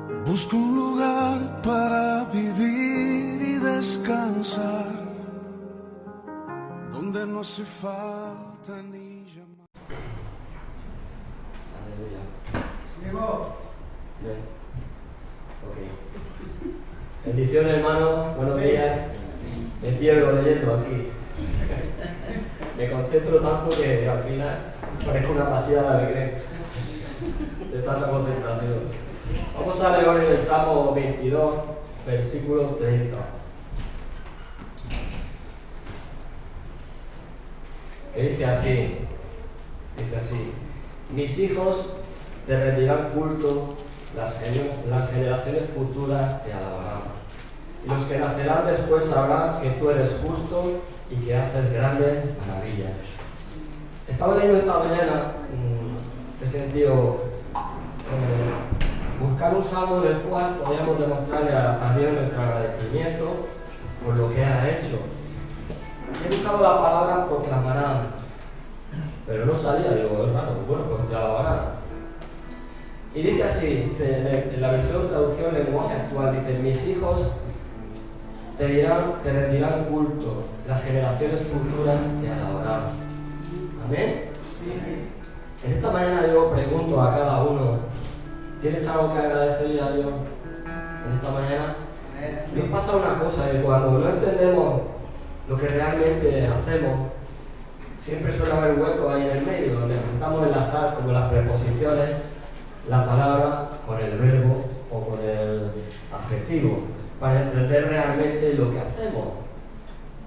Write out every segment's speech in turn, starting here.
Busco un lugar para vivir y descansar, donde no hace falta ni llamar. Aleluya. Llegó. Bien. Ok. Bendiciones, hermanos. Buenos días. Me pierdo leyendo aquí. Me concentro tanto que al final parezco una partida de alegría de tanta concentración. Vamos a leer hoy el Salmo 22, versículo 30. Que dice así: mis hijos te rendirán culto, las generaciones futuras te alabarán. Y los que nacerán después sabrán que tú eres justo y que haces grandes maravillas. Estaba leyendo esta mañana, he sentido buscar un salmo en el cual podíamos demostrarle a Dios nuestro agradecimiento por lo que ha hecho. He buscado la palabra proclamarán, pero no salía, digo, es raro, bueno, pues te alabarán. Y dice así, en la versión traducción lenguaje actual, dice: mis hijos te rendirán culto, las generaciones futuras te alabarán. Amén. En esta mañana yo pregunto a cada uno: ¿tienes algo que agradecerle a Dios en esta mañana? Nos pasa una cosa, que cuando no entendemos lo que realmente hacemos, siempre suele haber hueco ahí en el medio. Necesitamos enlazar como las preposiciones, la palabra con el verbo o con el adjetivo, para entender realmente lo que hacemos.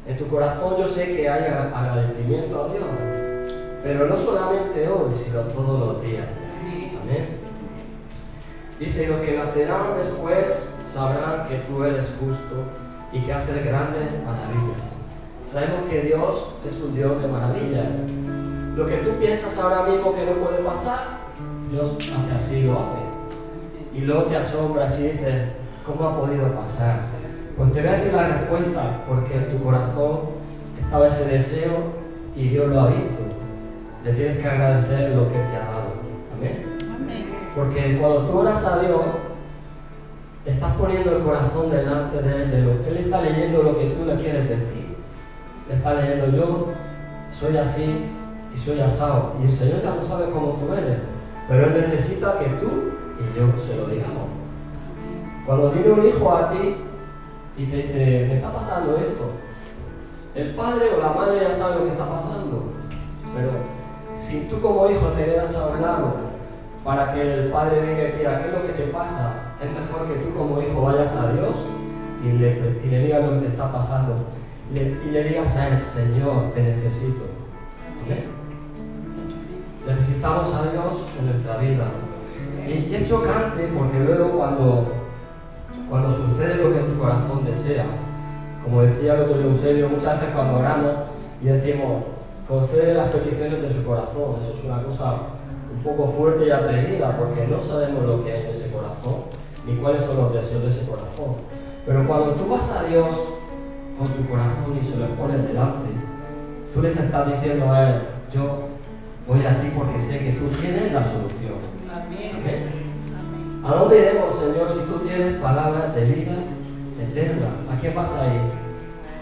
En tu corazón yo sé que hay agradecimiento a Dios, pero no solamente hoy, sino todos los días. Amén. Dice: los que nacerán después sabrán que tú eres justo y que haces grandes maravillas. Sabemos que Dios es un Dios de maravillas. Lo que tú piensas ahora mismo que no puede pasar, Dios hace así, lo hace. Y luego te asombras y dices: ¿cómo ha podido pasar? Pues te voy a decir la respuesta, porque en tu corazón estaba ese deseo y Dios lo ha visto. Le tienes que agradecer lo que te ha dado. Amén. Porque cuando tú oras a Dios, estás poniendo el corazón delante de Él. Él está leyendo lo que tú le quieres decir. Le está leyendo: yo soy así y soy asado. Y el Señor ya no sabe cómo tú eres, pero Él necesita que tú y yo se lo digamos. Cuando viene un hijo a ti y te dice: me está pasando esto, el padre o la madre ya sabe lo que está pasando, pero si tú como hijo te quedas a un lado para que el padre venga y diga: ¿qué es lo que te pasa? Es mejor que tú como hijo vayas a Dios y le digas lo que te está pasando. Y le digas a Él: Señor, te necesito. ¿Amén? Necesitamos a Dios en nuestra vida. Y es chocante porque luego cuando sucede lo que tu corazón desea, como decía el otro Eusebio, muchas veces cuando oramos y decimos: concede las peticiones de su corazón, eso es una cosa un poco fuerte y atrevida, porque no sabemos lo que hay en ese corazón, ni cuáles son los deseos de ese corazón. Pero cuando tú vas a Dios con tu corazón y se lo pones delante, tú les estás diciendo a Él: yo voy a ti porque sé que tú tienes la solución. Amén. ¿A dónde iremos, Señor, si tú tienes palabras de vida eterna? ¿A qué vas a ir?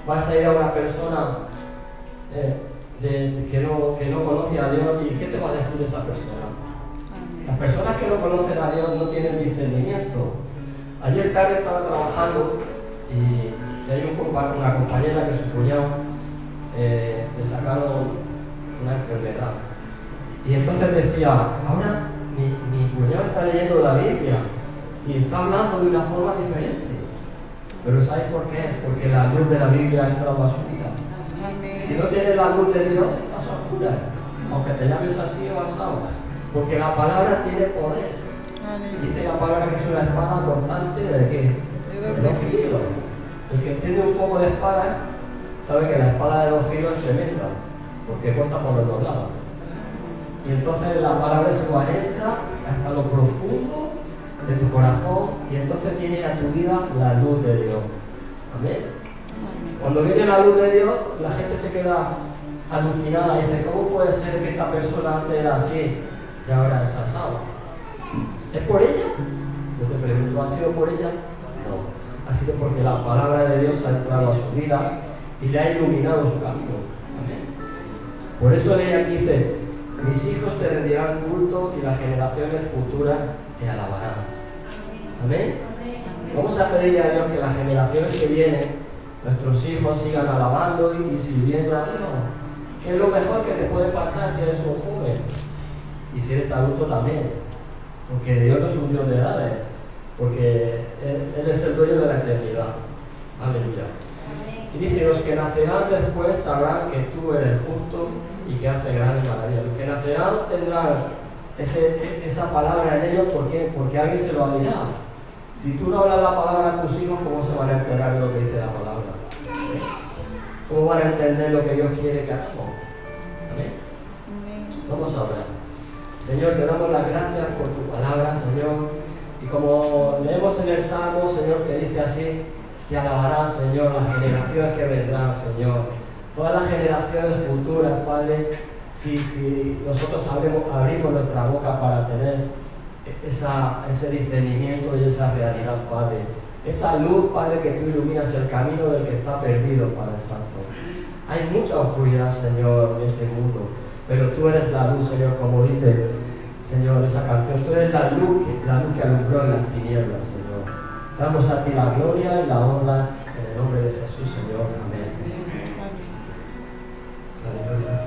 ¿Vas a ir a una persona que no conoce a Dios? ¿Y qué te va a decir esa persona? Las personas que no conocen a Dios no tienen discernimiento. Ayer tarde estaba trabajando y hay una compañera que su cuñado le sacaron una enfermedad. Y entonces decía: ahora mi cuñado está leyendo la Biblia y está hablando de una forma diferente. Pero ¿sabes por qué? Porque la luz de la Biblia ha entrado a su vida. Si no tienes la luz de Dios, estás a oscuras, aunque te llames así o asado. Porque la palabra tiene poder. Dice la palabra que es una espada cortante ¿de qué? De dos filos. El que entiende un poco de espada sabe que la espada de dos filos es tremenda, porque corta por los dos lados. Y entonces la palabra se entra hasta lo profundo de tu corazón y entonces viene a tu vida la luz de Dios. Amén. Cuando viene la luz de Dios, la gente se queda alucinada y dice: ¿cómo puede ser que esta persona antes era así y ahora es asado? ¿Es por ella? Yo te pregunto ¿No ha sido por ella? No. Ha sido porque la palabra de Dios ha entrado a su vida y le ha iluminado su camino. Amén. Por eso ella aquí dice: mis hijos te rendirán culto y las generaciones futuras te alabarán. Amén. Vamos a pedirle a Dios que las generaciones que vienen, nuestros hijos sigan alabando y sirviendo a Dios. Que es lo mejor que te puede pasar si eres un joven y si eres adulto también. Porque Dios no es un Dios de edades, porque Él es el dueño de la eternidad. Aleluya. Y dice: los que nacerán después sabrán que tú eres justo y que hace grandes maravillas. Los que nacerán tendrán esa palabra en ellos. ¿Por qué? Porque alguien se lo dirá. Si tú no hablas la palabra a tus hijos, ¿cómo se van a enterar de lo que dice la palabra? ¿Eh? ¿Cómo van a entender lo que Dios quiere que hagamos? ¿Amén? Vamos a orar. Señor, te damos las gracias por tu palabra, Señor. Y como leemos en el Salmo, Señor, que dice así: te alabarán, Señor, las generaciones que vendrán, Señor. Todas las generaciones futuras, Padre, si nosotros abrimos nuestra boca para tener ese discernimiento y esa realidad, Padre. Esa luz, Padre, que tú iluminas el camino del que está perdido, Padre Santo. Hay mucha oscuridad, Señor, en este mundo, pero tú eres la luz, Señor, como dice, Señor, esa canción. Tú eres la luz que alumbró en las tinieblas, Señor. Damos a ti la gloria y la honra en el nombre de Jesús, Señor. Amén. Aleluya.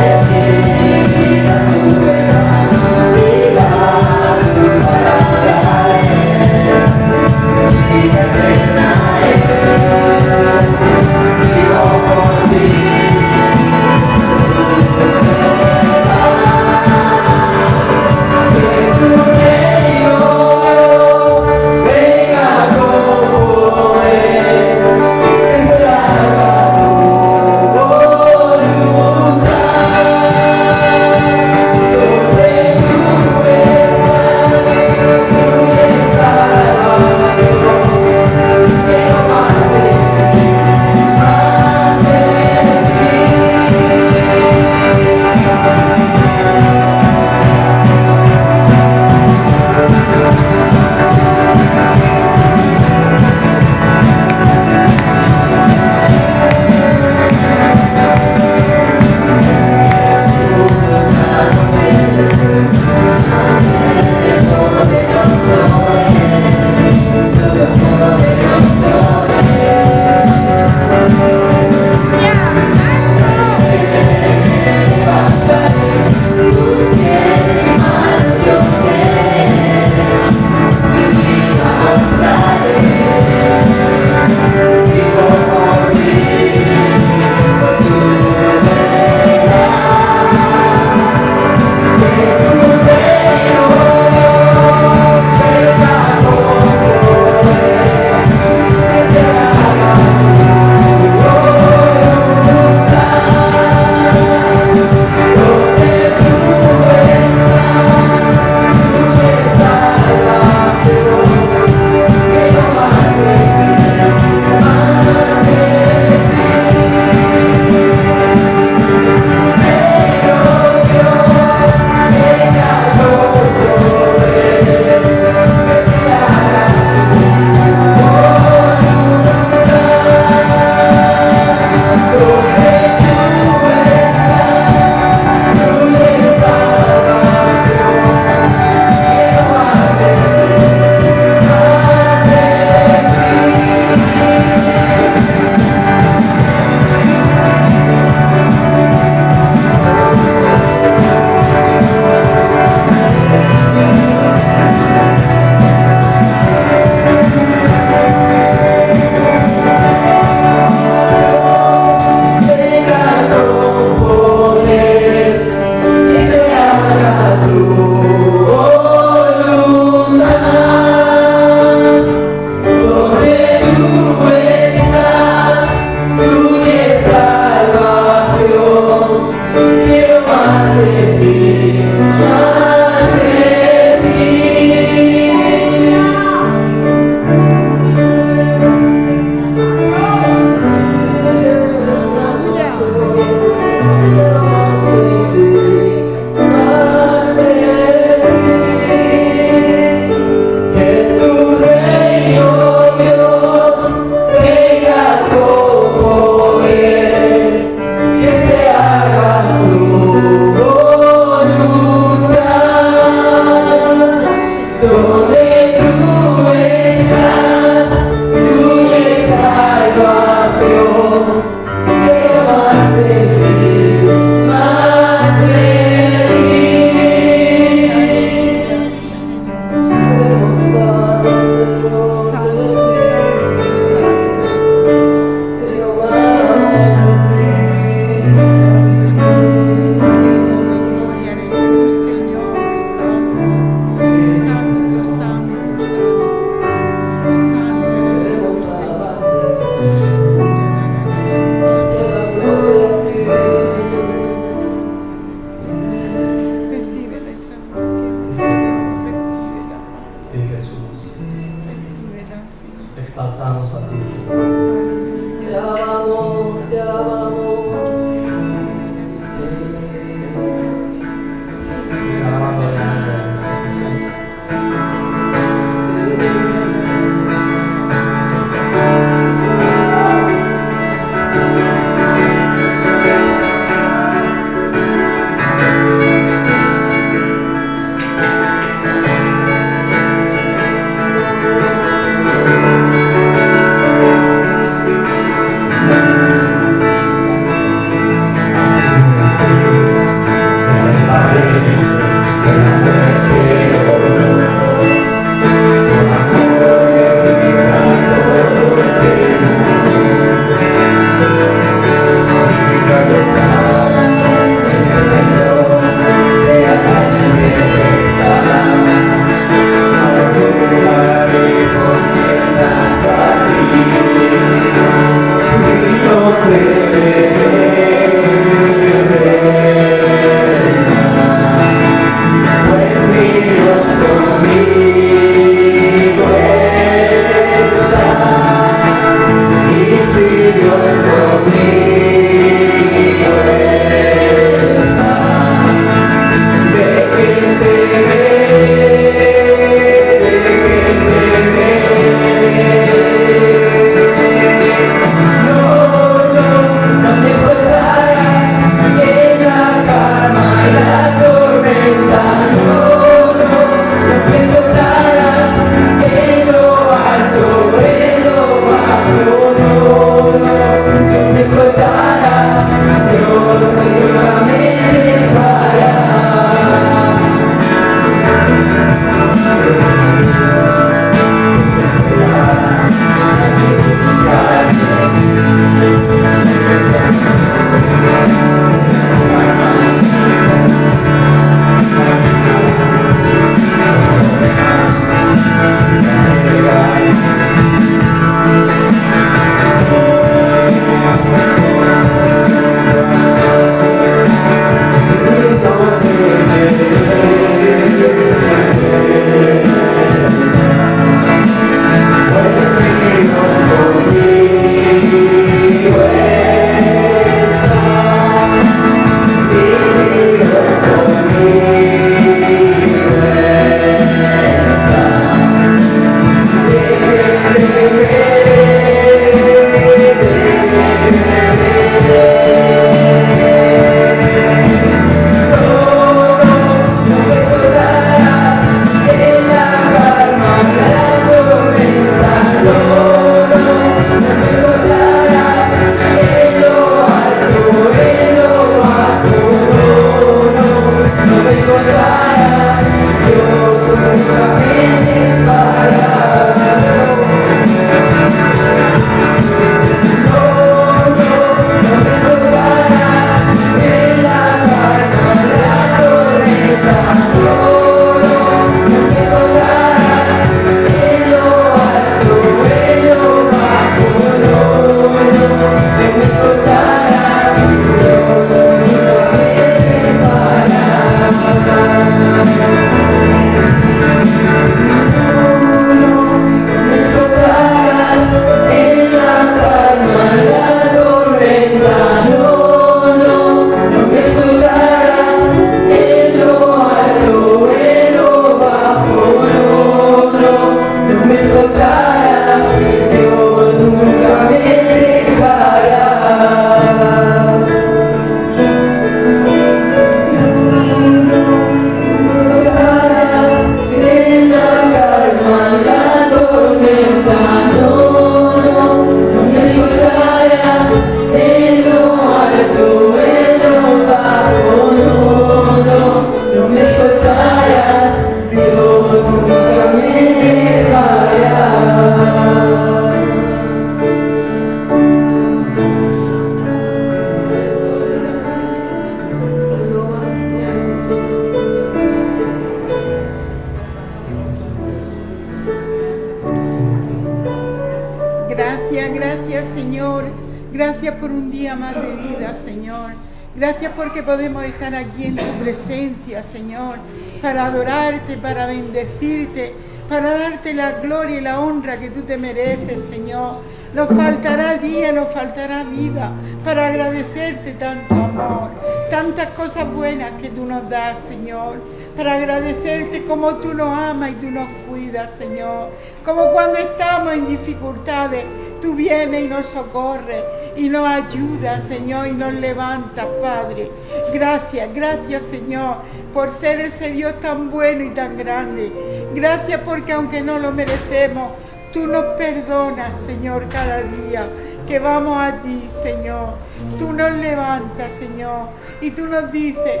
Gracias por un día más de vida, Señor. Gracias porque podemos estar aquí en tu presencia, Señor, para adorarte, para bendecirte, para darte la gloria y la honra que tú te mereces, Señor. Nos faltará día, nos faltará vida para agradecerte tanto amor, tantas cosas buenas que tú nos das, Señor, para agradecerte como tú nos amas y tú nos cuidas, Señor, como cuando estamos en dificultades, tú vienes y nos socorres y nos ayudas, Señor, y nos levantas, Padre. Gracias, gracias, Señor, por ser ese Dios tan bueno y tan grande. Gracias porque aunque no lo merecemos, tú nos perdonas, Señor, cada día que vamos a ti, Señor. Tú nos levantas, Señor, y tú nos dices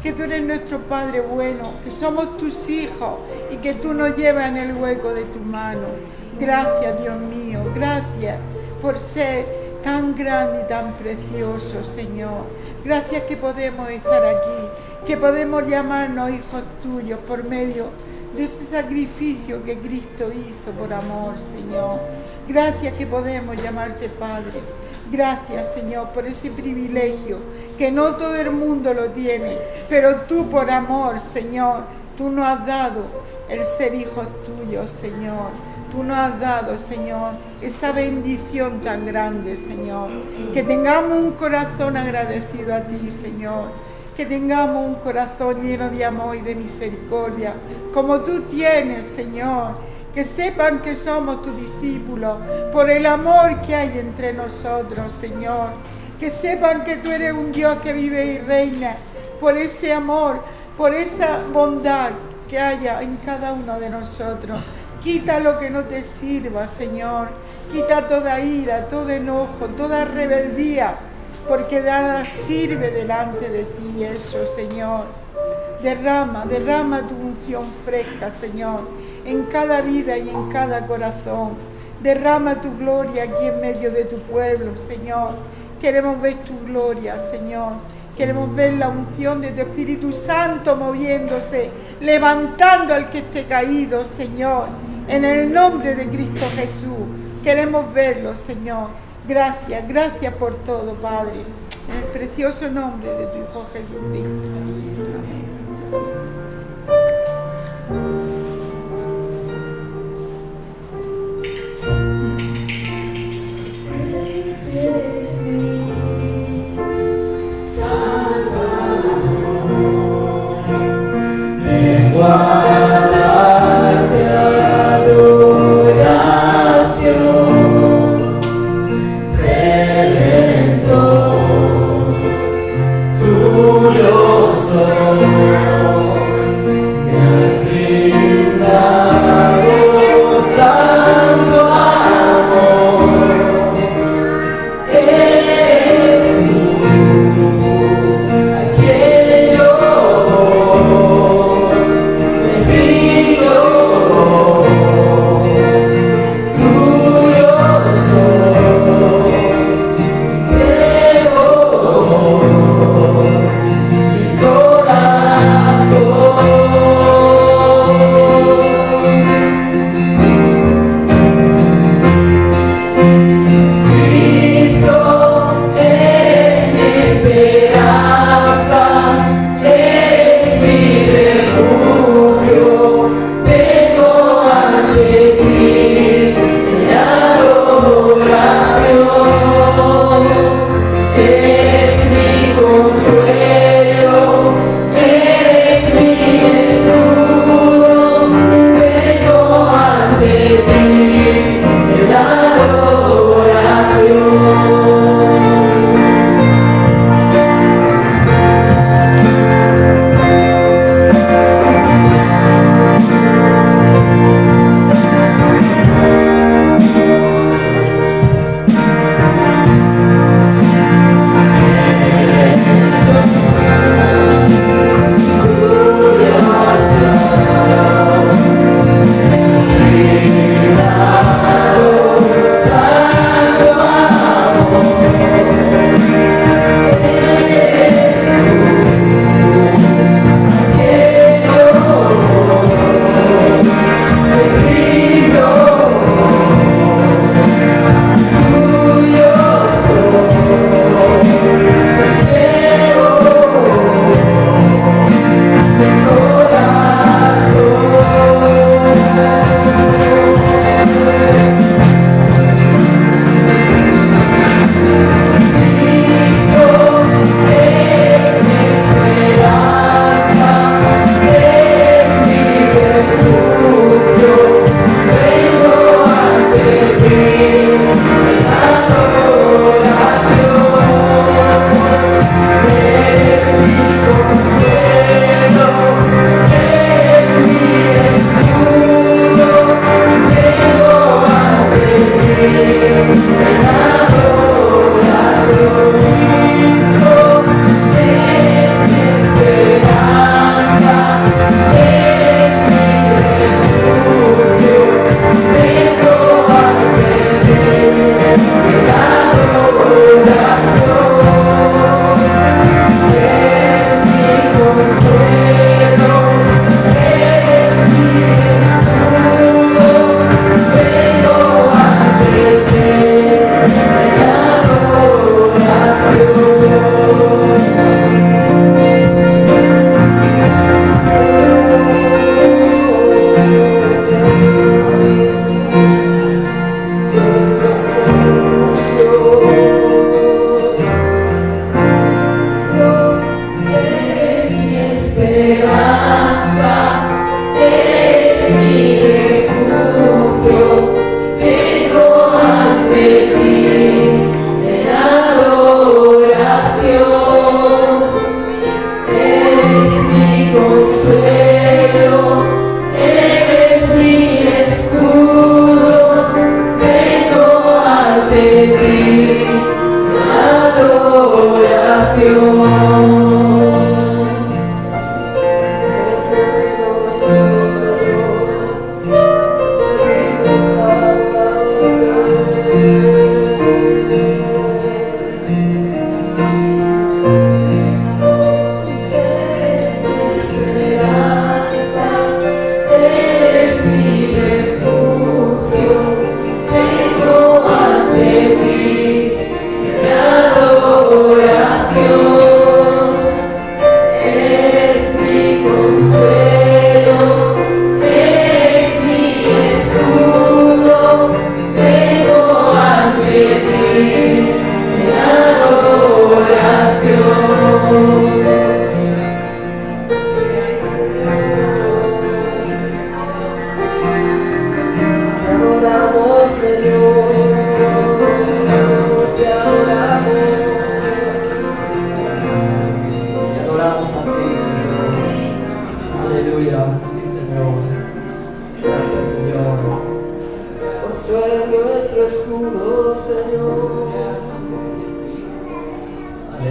que tú eres nuestro Padre bueno, que somos tus hijos y que tú nos llevas en el hueco de tu mano. Gracias, Dios mío, gracias por ser tan grande y tan precioso, Señor. Gracias que podemos estar aquí, que podemos llamarnos hijos tuyos por medio de ese sacrificio que Cristo hizo por amor, Señor. Gracias que podemos llamarte Padre. Gracias, Señor, por ese privilegio que no todo el mundo lo tiene, pero tú por amor, Señor, tú nos has dado el ser hijos tuyos, Señor. Tú nos has dado, Señor, esa bendición tan grande, Señor. Que tengamos un corazón agradecido a ti, Señor. Que tengamos un corazón lleno de amor y de misericordia, como tú tienes, Señor. Que sepan que somos tus discípulos por el amor que hay entre nosotros, Señor. Que sepan que tú eres un Dios que vive y reina por ese amor, por esa bondad que haya en cada uno de nosotros. Quita lo que no te sirva, Señor. Quita toda ira, todo enojo, toda rebeldía, porque nada sirve delante de ti eso, Señor. Derrama tu unción fresca, Señor, en cada vida y en cada corazón. Derrama tu gloria aquí en medio de tu pueblo, Señor. Queremos ver tu gloria, Señor. Queremos ver la unción de tu Espíritu Santo moviéndose, levantando al que esté caído, Señor. En el nombre de Cristo Jesús, queremos verlo, Señor. Gracias, gracias por todo, Padre. En el precioso nombre de tu Hijo Jesucristo. Amén. Tuyo soy.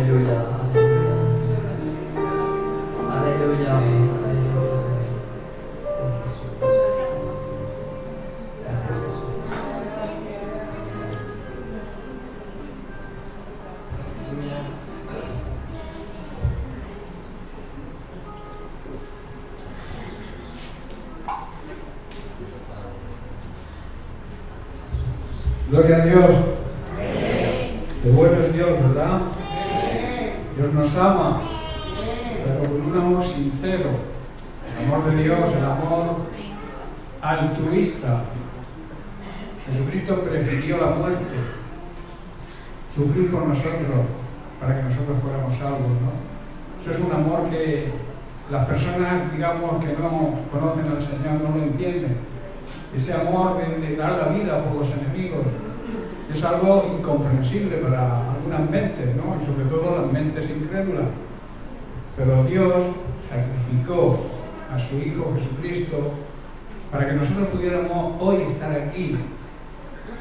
Aleluya, aleluya, aleluya. Gracias, Jesús. Aleluya. Gloria a Dios. Qué bueno es Dios, ¿verdad? Dios nos ama, pero con un amor sincero. El amor de Dios, el amor altruista. Jesucristo prefirió la muerte, sufrir por nosotros, para que nosotros fuéramos salvos, ¿no? Eso es un amor que las personas, digamos, que no conocen al Señor no lo entienden. Ese amor de dar la vida por los enemigos es algo incomprensible para algunas mentes, ¿no? Y sobre todo las mentes incrédulas. Pero Dios sacrificó a su Hijo Jesucristo para que nosotros pudiéramos hoy estar aquí,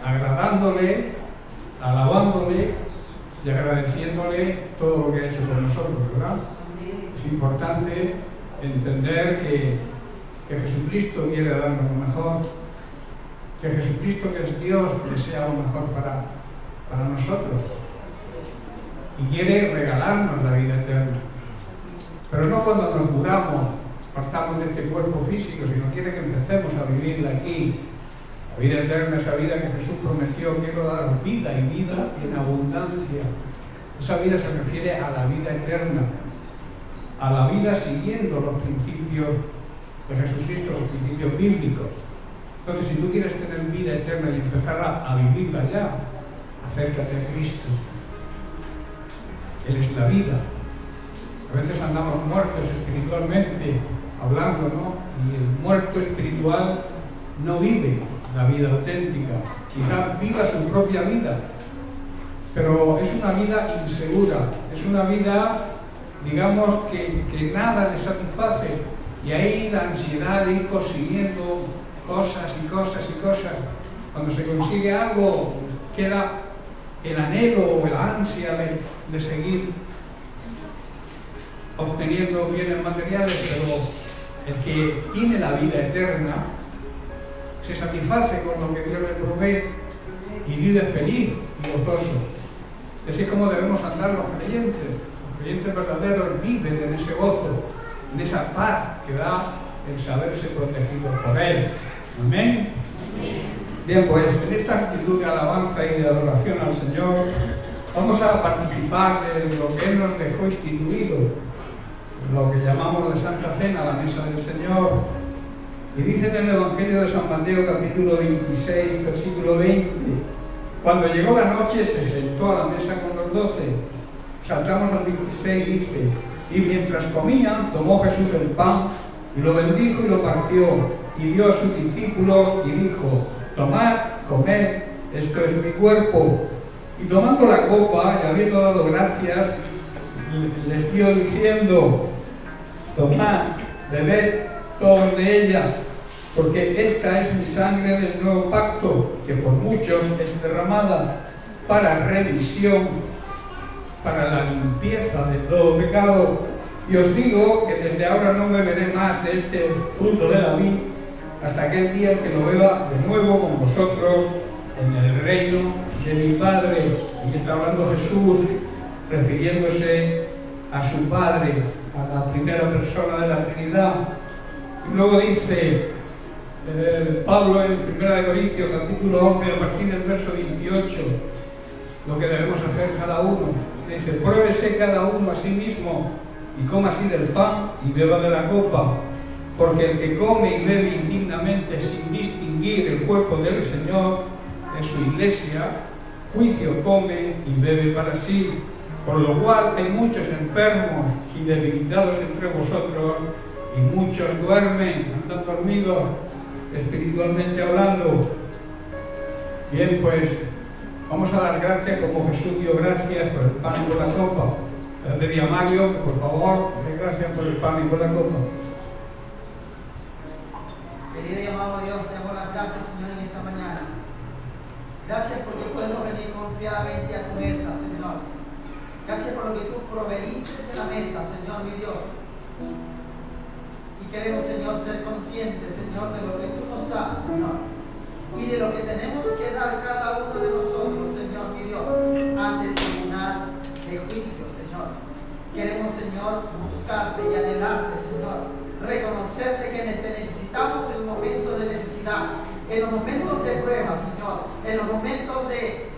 agradándole, alabándole y agradeciéndole todo lo que ha hecho por nosotros, ¿verdad? Es importante entender que Jesucristo quiere darnos lo mejor, que Jesucristo, que es Dios, desea lo mejor para nosotros y quiere regalarnos la vida eterna. Pero no cuando nos muramos, partamos de este cuerpo físico, sino quiere que empecemos a vivirla aquí. La vida eterna, esa vida que Jesús prometió, quiero dar vida y vida en abundancia. Esa vida se refiere a la vida eterna, a la vida siguiendo los principios de Jesucristo, los principios bíblicos. Entonces, si tú quieres tener vida eterna y empezar a vivirla ya, acércate a Cristo. Él es la vida. A veces andamos muertos espiritualmente, hablando, ¿no? Y el muerto espiritual no vive la vida auténtica. Quizás viva su propia vida, pero es una vida insegura, es una vida, digamos, que nada le satisface. Y ahí la ansiedad de ir consiguiendo cosas y cosas y cosas. Cuando se consigue algo, queda el anhelo o la ansia de seguir obteniendo bienes materiales, pero el que tiene la vida eterna se satisface con lo que Dios le provee y vive feliz y gozoso. Así es como debemos andar los creyentes. Los creyentes verdaderos viven en ese gozo, en esa paz que da el saberse protegido por Él. Amén. Bien, pues en esta actitud de alabanza y de adoración al Señor vamos a participar de lo que Él nos dejó instituido, lo que llamamos la Santa Cena, la Mesa del Señor. Y dice en el Evangelio de San Mateo, capítulo 26, versículo 20: cuando llegó la noche se sentó a la mesa con los 12. Saltamos al 26, dice: y mientras comían, tomó Jesús el pan y lo bendijo y lo partió y dio a sus discípulos y dijo: tomad, comed, esto es mi cuerpo. Y tomando la copa y habiendo dado gracias, les dio diciendo: tomad, bebed todos de ella, porque esta es mi sangre del nuevo pacto, que por muchos es derramada para remisión, para la limpieza de todo pecado. Y os digo que desde ahora no beberé más de este fruto de la vid hasta aquel día que lo beba de nuevo con vosotros en el reino de mi Padre. Y está hablando Jesús refiriéndose a su Padre, a la primera persona de la Trinidad. Y luego dice Pablo en 1 Corintios capítulo 11, a partir del verso 28, lo que debemos hacer cada uno. Dice: pruébese cada uno a sí mismo y coma así del pan y beba de la copa, porque el que come y bebe indignamente sin distinguir el cuerpo del Señor en su iglesia, juicio come y bebe para sí. Por lo cual hay muchos enfermos y debilitados entre vosotros, y muchos duermen, andan dormidos, espiritualmente hablando. Bien, pues vamos a dar gracias como Jesús dio gracias por el pan y por la copa. Le diría a Mario que por favor dé gracias por el pan y por la copa. Querido y amado Dios, te damos las gracias, Señor, en esta mañana. Gracias porque podemos venir confiadamente a tu mesa, Señor. Gracias por lo que tú proveíste en la mesa, Señor mi Dios. Y queremos, Señor, ser conscientes, Señor, de lo que tú nos das, Señor. Y de lo que tenemos que dar cada uno de nosotros, Señor mi Dios, ante el tribunal de juicio, Señor. Queremos, Señor, buscarte y anhelarte, Señor. Reconocerte que te necesitamos en momentos de necesidad, en los momentos de prueba, Señor, en los momentos de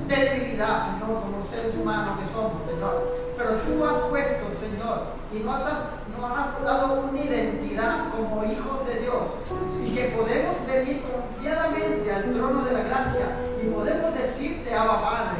debilidad, Señor, como seres humanos que somos, Señor. Pero tú has puesto, Señor, y nos has dado una identidad como hijos de Dios, y que podemos venir confiadamente al trono de la gracia y podemos decirte, Abba Padre,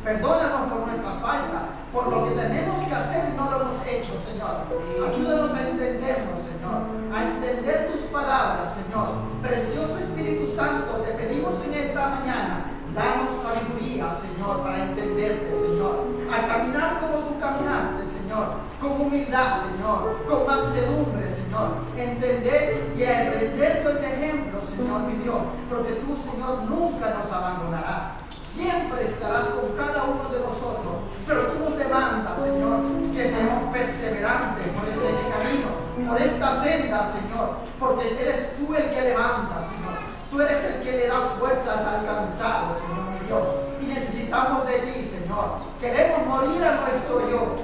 perdónanos por nuestras faltas, por lo que tenemos que hacer y no lo hemos hecho, Señor. Ayúdanos a entendernos, Señor, a entender tus palabras, Señor. Precioso Espíritu Santo, te pedimos en esta mañana, danos sabiduría, Señor, para entenderte, Señor. A caminar como tú caminaste, Señor, con humildad, Señor, con mansedumbre, Señor. Entender y aprender tu ejemplo, Señor, mi Dios, porque tú, Señor, nunca nos abandonarás. Siempre estarás con cada uno de nosotros, pero tú nos demandas, Señor, que seamos perseverantes por este camino, por esta senda, Señor, porque eres tú el que levanta, Señor. Tú eres el que le da fuerzas al cansado, Señor mi Dios, y necesitamos de ti, Señor. Queremos morir a nuestro yo,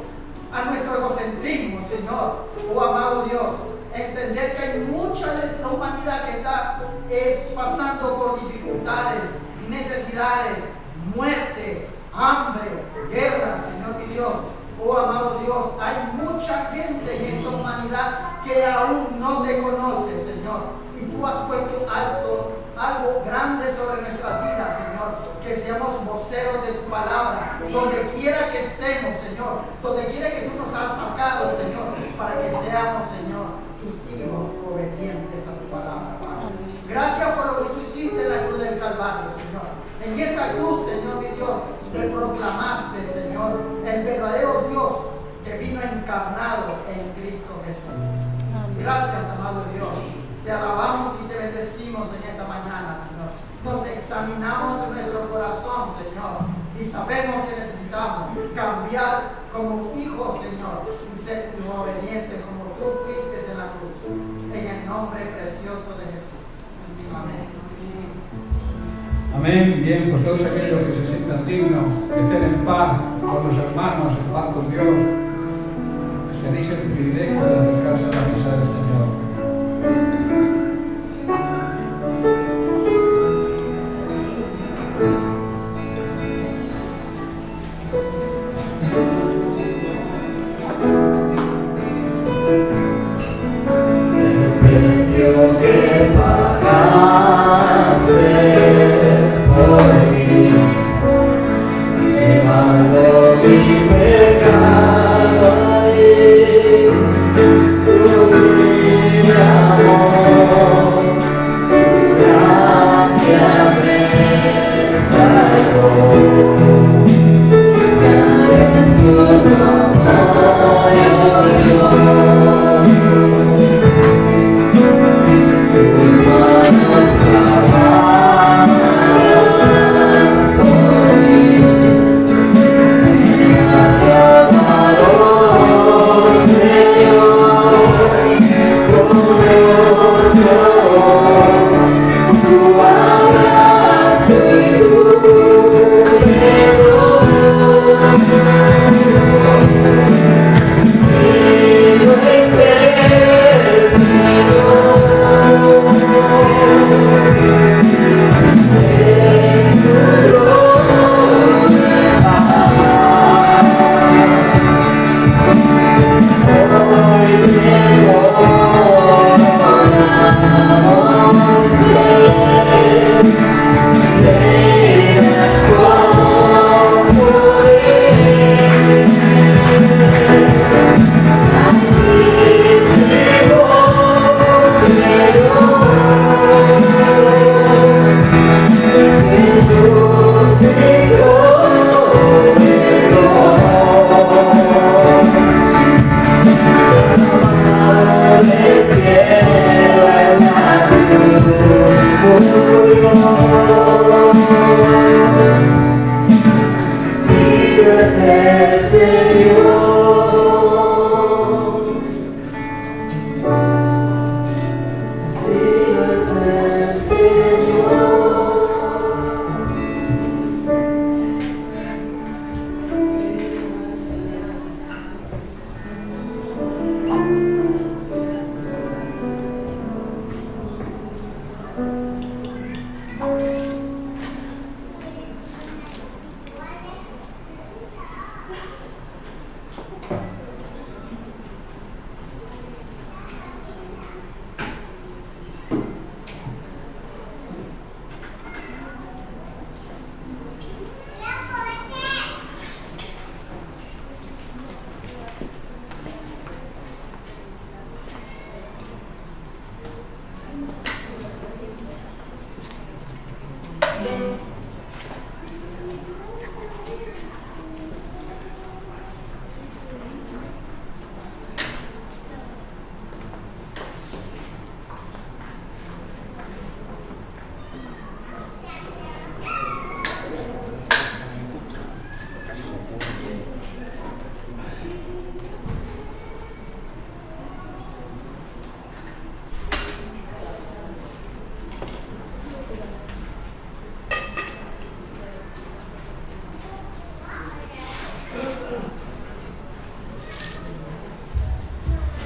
a nuestro egocentrismo, Señor. Oh amado Dios, entender que hay mucha de la humanidad que está pasando por dificultades, necesidades, muerte, hambre, guerra, Señor mi Dios. Oh amado Dios, hay mucha gente en esta humanidad que aún no te conoce, Señor. Y tú has puesto algo grande sobre nuestras vidas, Señor. Que seamos voceros de tu palabra, donde quiera que estemos, Señor. Donde quiera que tú nos has sacado, Señor. Para que seamos, Señor, tus hijos obedientes a tu palabra, Padre. Gracias por lo que tú hiciste en la cruz del Calvario, Señor. En esa cruz, Señor mi Dios, te proclamaste, Señor, el verdadero Dios que vino encarnado en Cristo Jesús. Gracias, amado Dios. Te alabamos y te bendecimos en esta mañana, Señor. Nos examinamos en nuestro corazón, Señor, y sabemos que necesitamos cambiar como hijos, Señor, y ser obedientes como tú fuiste en la cruz. En el nombre precioso de Jesús. Amén. Amén. Bien, por todos aquellos que se sientan dignos, que estén en paz con los hermanos, en paz con Dios, tenéis el privilegio de acercarse a la mesa del Señor.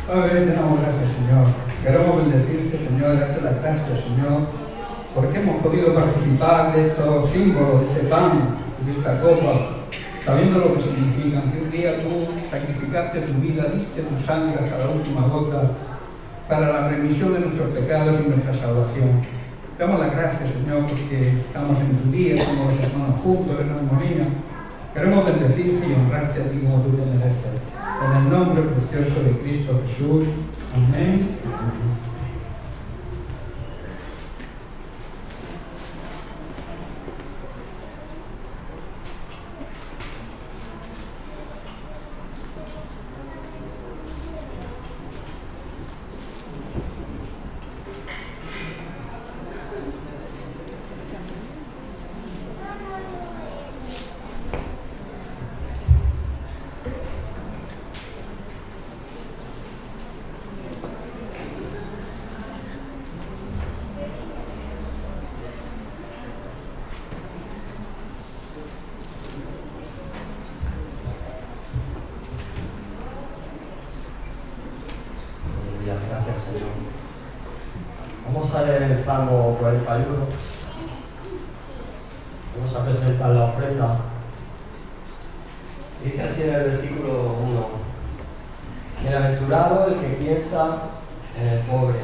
Padre, te damos gracias, Señor. Queremos bendecirte, Señor, darte las gracias, Señor, porque hemos podido participar de estos símbolos, de este pan, de esta copa, sabiendo lo que significan, que un día tú sacrificaste tu vida, diste tu sangre hasta la última gota para la remisión de nuestros pecados y nuestra salvación. Te damos las gracias, Señor, porque estamos en tu día, somos los hermanos juntos, en armonía. Queremos bendecirte y honrarte a ti como tú te mereces. En el nombre precioso de Cristo Jesús. Amén. Gracias, Señor. Vamos a leer el Salmo 41. Vamos a presentar la ofrenda. Dice así en el versículo 1: Bienaventurado el que piensa en el pobre.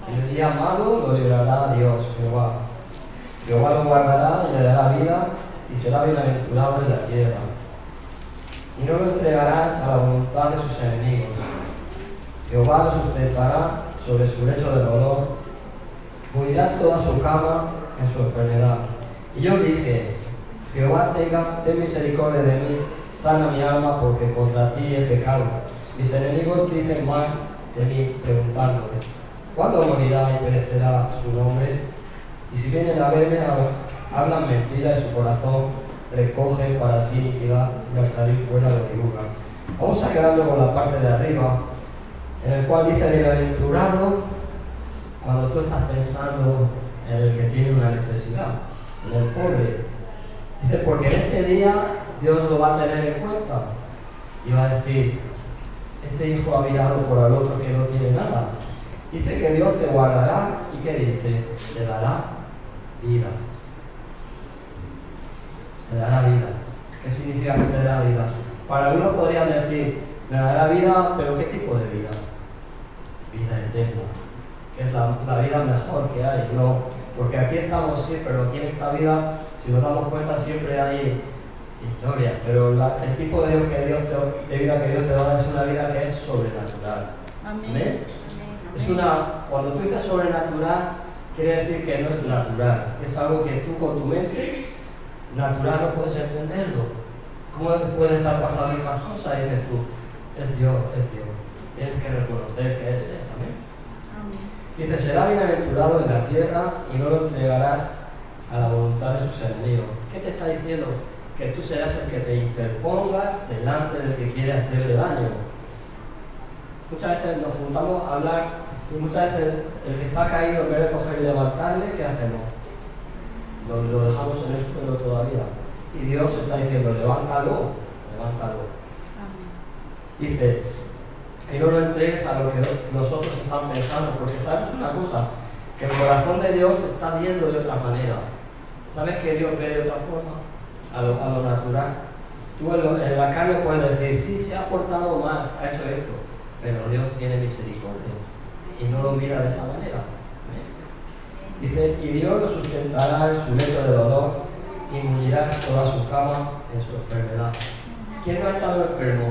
En el día malo lo librará Dios, Jehová. Jehová lo guardará y le dará vida, y será bienaventurado en la tierra. Y no lo entregarás a la voluntad de sus enemigos. Jehová lo sustentará sobre su lecho de dolor. Morirás toda su cama en su enfermedad. Y yo dije: Jehová, ten misericordia de mí, sana mi alma, porque contra ti he pecado. Mis enemigos dicen mal de mí, preguntándome: ¿cuándo morirá y perecerá su nombre? Y si vienen a verme, hablan mentira, y su corazón recoge para sí iniquidad, y al salir fuera lo divulgan. Vamos a quedarnos con la parte de arriba, en el cual dice: bienaventurado cuando tú estás pensando en el que tiene una necesidad, en el pobre. Dice, porque en ese día Dios lo va a tener en cuenta y va a decir: este hijo ha mirado por el otro que no tiene nada. Dice que Dios te guardará, y ¿qué dice? Te dará vida. Te dará vida. ¿Qué significa que te dará vida? Para algunos podrían decir: me dará vida, pero ¿qué tipo de vida? Vida eterna, que es la vida mejor que hay, ¿no? Porque aquí estamos, sí, pero aquí en esta vida, si nos damos cuenta, siempre hay historia, pero el tipo de vida que Dios te va a dar es una vida que es sobrenatural. Amén. Cuando tú dices sobrenatural, quiere decir que no es natural, que es algo que tú con tu mente natural no puedes entenderlo. ¿Cómo puede estar pasando estas cosas? Dices tú: es Dios, es Dios. Tienes que reconocer que es Él. Amén. Dice: será bienaventurado en la tierra, y no lo entregarás a la voluntad de sus enemigos. ¿Qué te está diciendo? que tú seas el que te interpongas delante del que quiere hacerle daño. Muchas veces nos juntamos a hablar y muchas veces el que está caído, en vez de coger y levantarle, ¿qué hacemos? Lo dejamos en el suelo todavía. Y Dios está diciendo, levántalo, levántalo. Dice, y no lo entregues a lo que los otros están pensando, porque sabes una cosa, que el corazón de Dios está viendo de otra manera. ¿Sabes que Dios ve de otra forma? A lo natural. Tú en la carne puedes decir, sí, se ha portado más, ha hecho esto, pero Dios tiene misericordia y no lo mira de esa manera. Dice, y Dios lo sustentará en su lecho de dolor y mullirás toda su cama en su enfermedad. ¿Quién no ha estado enfermo?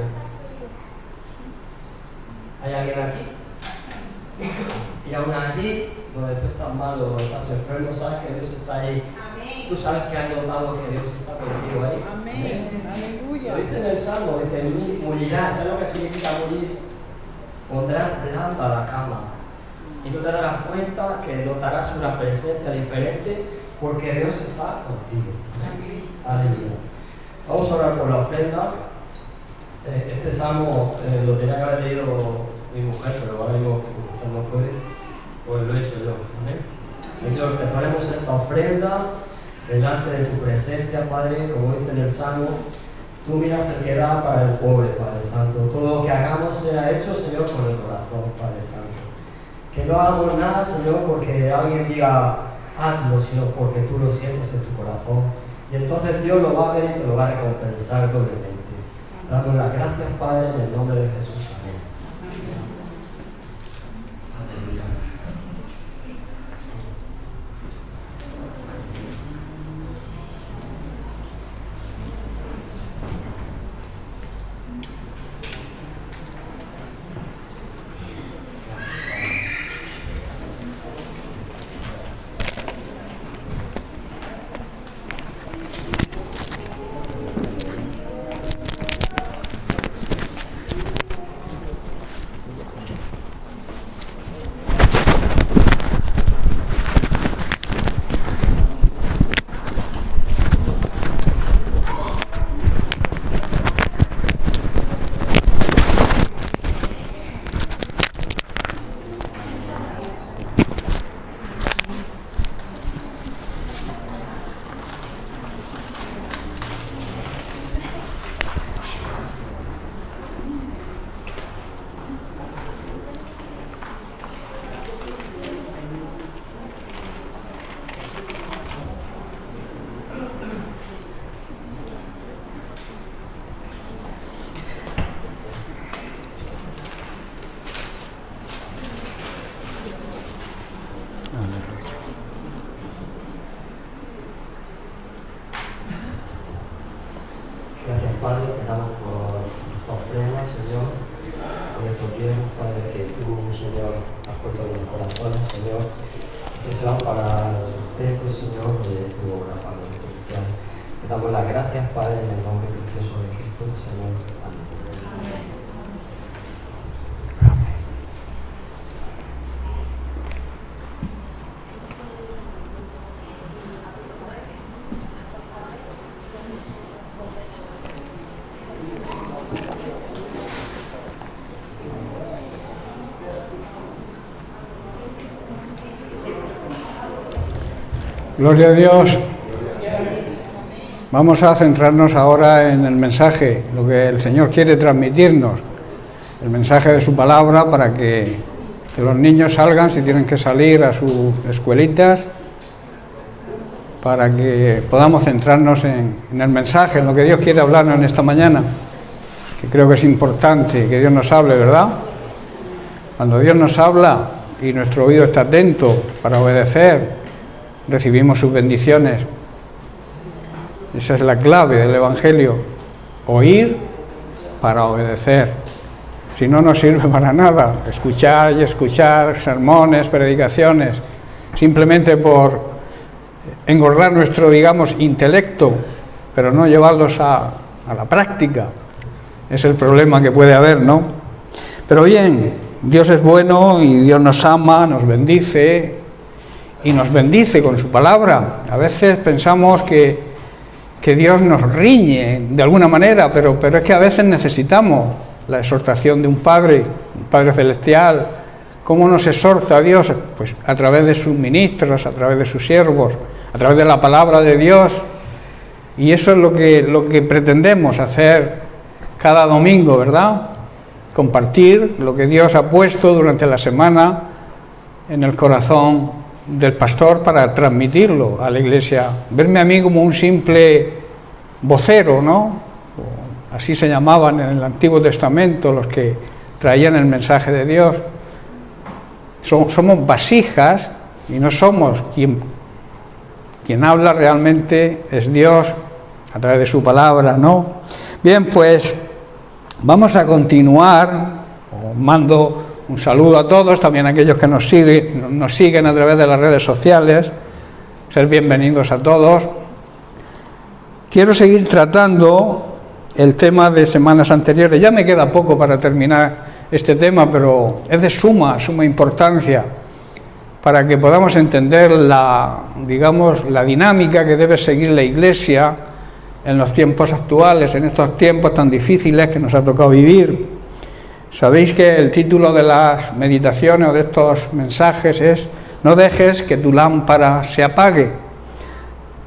¿Hay alguien aquí? Y aún allí, donde tú estás mal o estás enfermo, sabes que Dios está ahí. Amén. Tú sabes que has notado que Dios está contigo ahí. Amén. Aleluya. Lo dice en el Salmo, dice, mullirás. ¿Sabes lo que significa mullir? Pondrás blanda la cama. Y no te darás cuenta que notarás una presencia diferente porque Dios está contigo. Amén. Aleluya. Vamos a orar por la ofrenda. Este salmo lo tenía que haber leído mi mujer, pero ahora mismo que no puede, pues lo he hecho yo. ¿Amén? Señor, te ponemos esta ofrenda delante de tu presencia, Padre, como dice en el salmo. Tú miras el que da para el pobre, Padre Santo. Todo lo que hagamos sea hecho, Señor, con el corazón, Padre Santo. Que no hagamos nada, Señor, porque alguien diga hazlo, sino porque tú lo sientes en tu corazón. Y entonces Dios lo va a ver y te lo va a recompensar doblemente. Damos las gracias, Padre, en el nombre de Jesús. Amén. Aleluya. Gracias, Padre, te damos por esta ofrenda, Señor, por estos tiempos, Padre, que tú, Señor, has puesto en los corazones, Señor, que serán para el sustento, Señor, de tu obra, Padre Celestial. Te damos las gracias, Padre, en el nombre precioso de Cristo, Señor. Amén. Gloria a Dios. Vamos a centrarnos ahora en el mensaje, lo que el Señor quiere transmitirnos, el mensaje de su palabra para que los niños salgan, si tienen que salir, a sus escuelitas, para que podamos centrarnos en el mensaje, en lo que Dios quiere hablarnos en esta mañana, que creo que es importante que Dios nos hable, ¿verdad? Cuando Dios nos habla y nuestro oído está atento para obedecer, recibimos sus bendiciones. Esa es la clave del Evangelio, oír para obedecer. Si no, no sirve para nada escuchar y escuchar sermones, predicaciones, simplemente por engordar nuestro, digamos, intelecto, pero no llevarlos a la práctica. Es el problema que puede haber, ¿no? Pero bien, Dios es bueno y Dios nos ama, nos bendice y nos bendice con su palabra. A veces pensamos que que Dios nos riñe de alguna manera, pero es que a veces necesitamos la exhortación de un Padre celestial. ¿Cómo nos exhorta a Dios? Pues a través de sus ministros, a través de sus siervos, a través de la palabra de Dios. Y eso es lo que pretendemos hacer cada domingo, ¿verdad? Compartir lo que Dios ha puesto durante la semana en el corazón del pastor para transmitirlo a la iglesia. Verme a mí como un simple vocero, ¿no? Así se llamaban en el Antiguo Testamento los que traían el mensaje de Dios. Somos vasijas y no somos quien habla realmente es Dios a través de su palabra, ¿no? Bien, pues vamos a continuar. Os mando un saludo a todos, también a aquellos que nos siguen a través de las redes sociales. Ser bienvenidos a todos. Quiero seguir tratando el tema de semanas anteriores. Ya me queda poco para terminar este tema, pero es de suma importancia para que podamos entender la dinámica que debe seguir la Iglesia en los tiempos actuales, en estos tiempos tan difíciles que nos ha tocado vivir. Sabéis que el título de las meditaciones o de estos mensajes es "No dejes que tu lámpara se apague",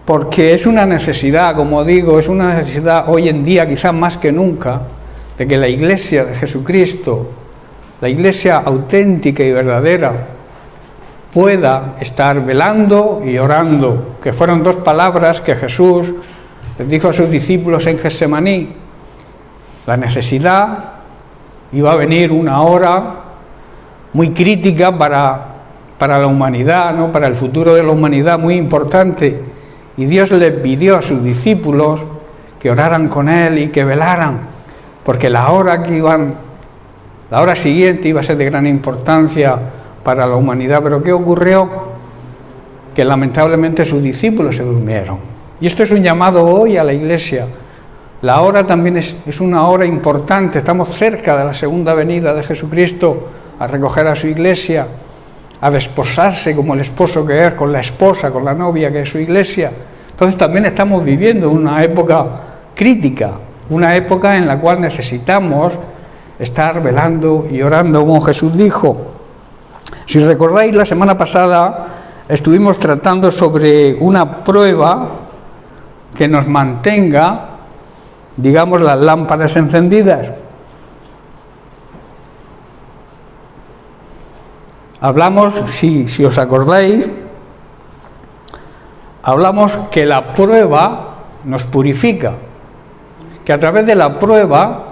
porque es una necesidad, como digo, es una necesidad hoy en día, quizás más que nunca, de que la Iglesia de Jesucristo, la Iglesia auténtica y verdadera, pueda estar velando y orando, que fueron dos palabras que Jesús les dijo a sus discípulos en Getsemaní. La necesidad, iba a venir una hora muy crítica para la humanidad, ¿no? Para el futuro de la humanidad, muy importante, y Dios les pidió a sus discípulos que oraran con Él y que velaran, porque la hora siguiente iba a ser de gran importancia para la humanidad. Pero ¿qué ocurrió? Que lamentablemente sus discípulos se durmieron. Y esto es un llamado hoy a la Iglesia. La hora también es una hora importante. Estamos cerca de la segunda venida de Jesucristo a recoger a su Iglesia, a desposarse como el esposo que es, con la esposa, con la novia que es su Iglesia. Entonces también estamos viviendo una época crítica, una época en la cual necesitamos estar velando y orando, como Jesús dijo. Si recordáis, la semana pasada estuvimos tratando sobre una prueba que nos mantenga, digamos, las lámparas encendidas. Hablamos, si os acordáis, hablamos que la prueba nos purifica, que a través de la prueba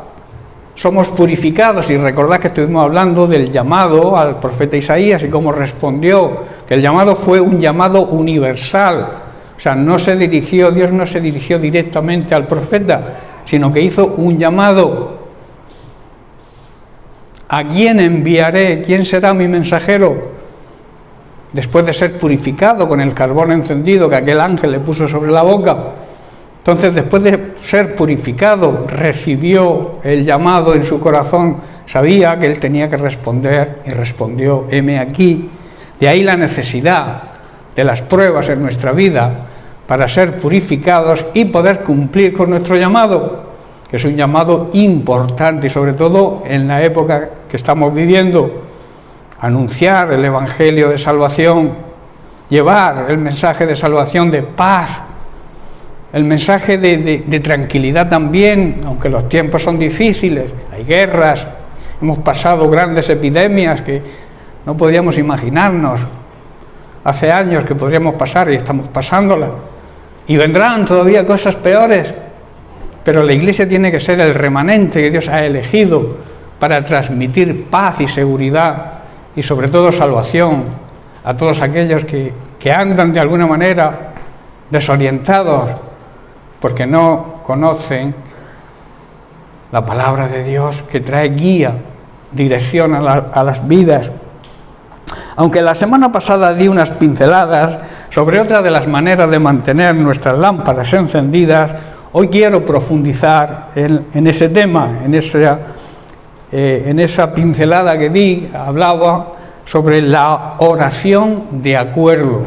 somos purificados. Y recordad que estuvimos hablando del llamado al profeta Isaías y cómo respondió, que el llamado fue un llamado universal. O sea, Dios no se dirigió directamente al profeta, sino que hizo un llamado. ¿A quién enviaré? ¿Quién será mi mensajero? Después de ser purificado con el carbón encendido que aquel ángel le puso sobre la boca. Entonces, después de ser purificado, recibió el llamado en su corazón, sabía que él tenía que responder y respondió: heme aquí. De ahí la necesidad de las pruebas en nuestra vida para ser purificados y poder cumplir con nuestro llamado, que es un llamado importante, y sobre todo en la época que estamos viviendo: anunciar el Evangelio de salvación, llevar el mensaje de salvación, de paz, el mensaje de tranquilidad también, aunque los tiempos son difíciles, hay guerras, hemos pasado grandes epidemias que no podíamos imaginarnos hace años que podríamos pasar, y estamos pasándolas, y vendrán todavía cosas peores, pero la Iglesia tiene que ser el remanente que Dios ha elegido para transmitir paz y seguridad y sobre todo salvación a todos aquellos que andan de alguna manera desorientados porque no conocen la palabra de Dios, que trae guía, dirección a las vidas. Aunque la semana pasada di unas pinceladas sobre otra de las maneras de mantener nuestras lámparas encendidas, hoy quiero profundizar en ese tema, en esa pincelada que di. Hablaba sobre la oración de acuerdo,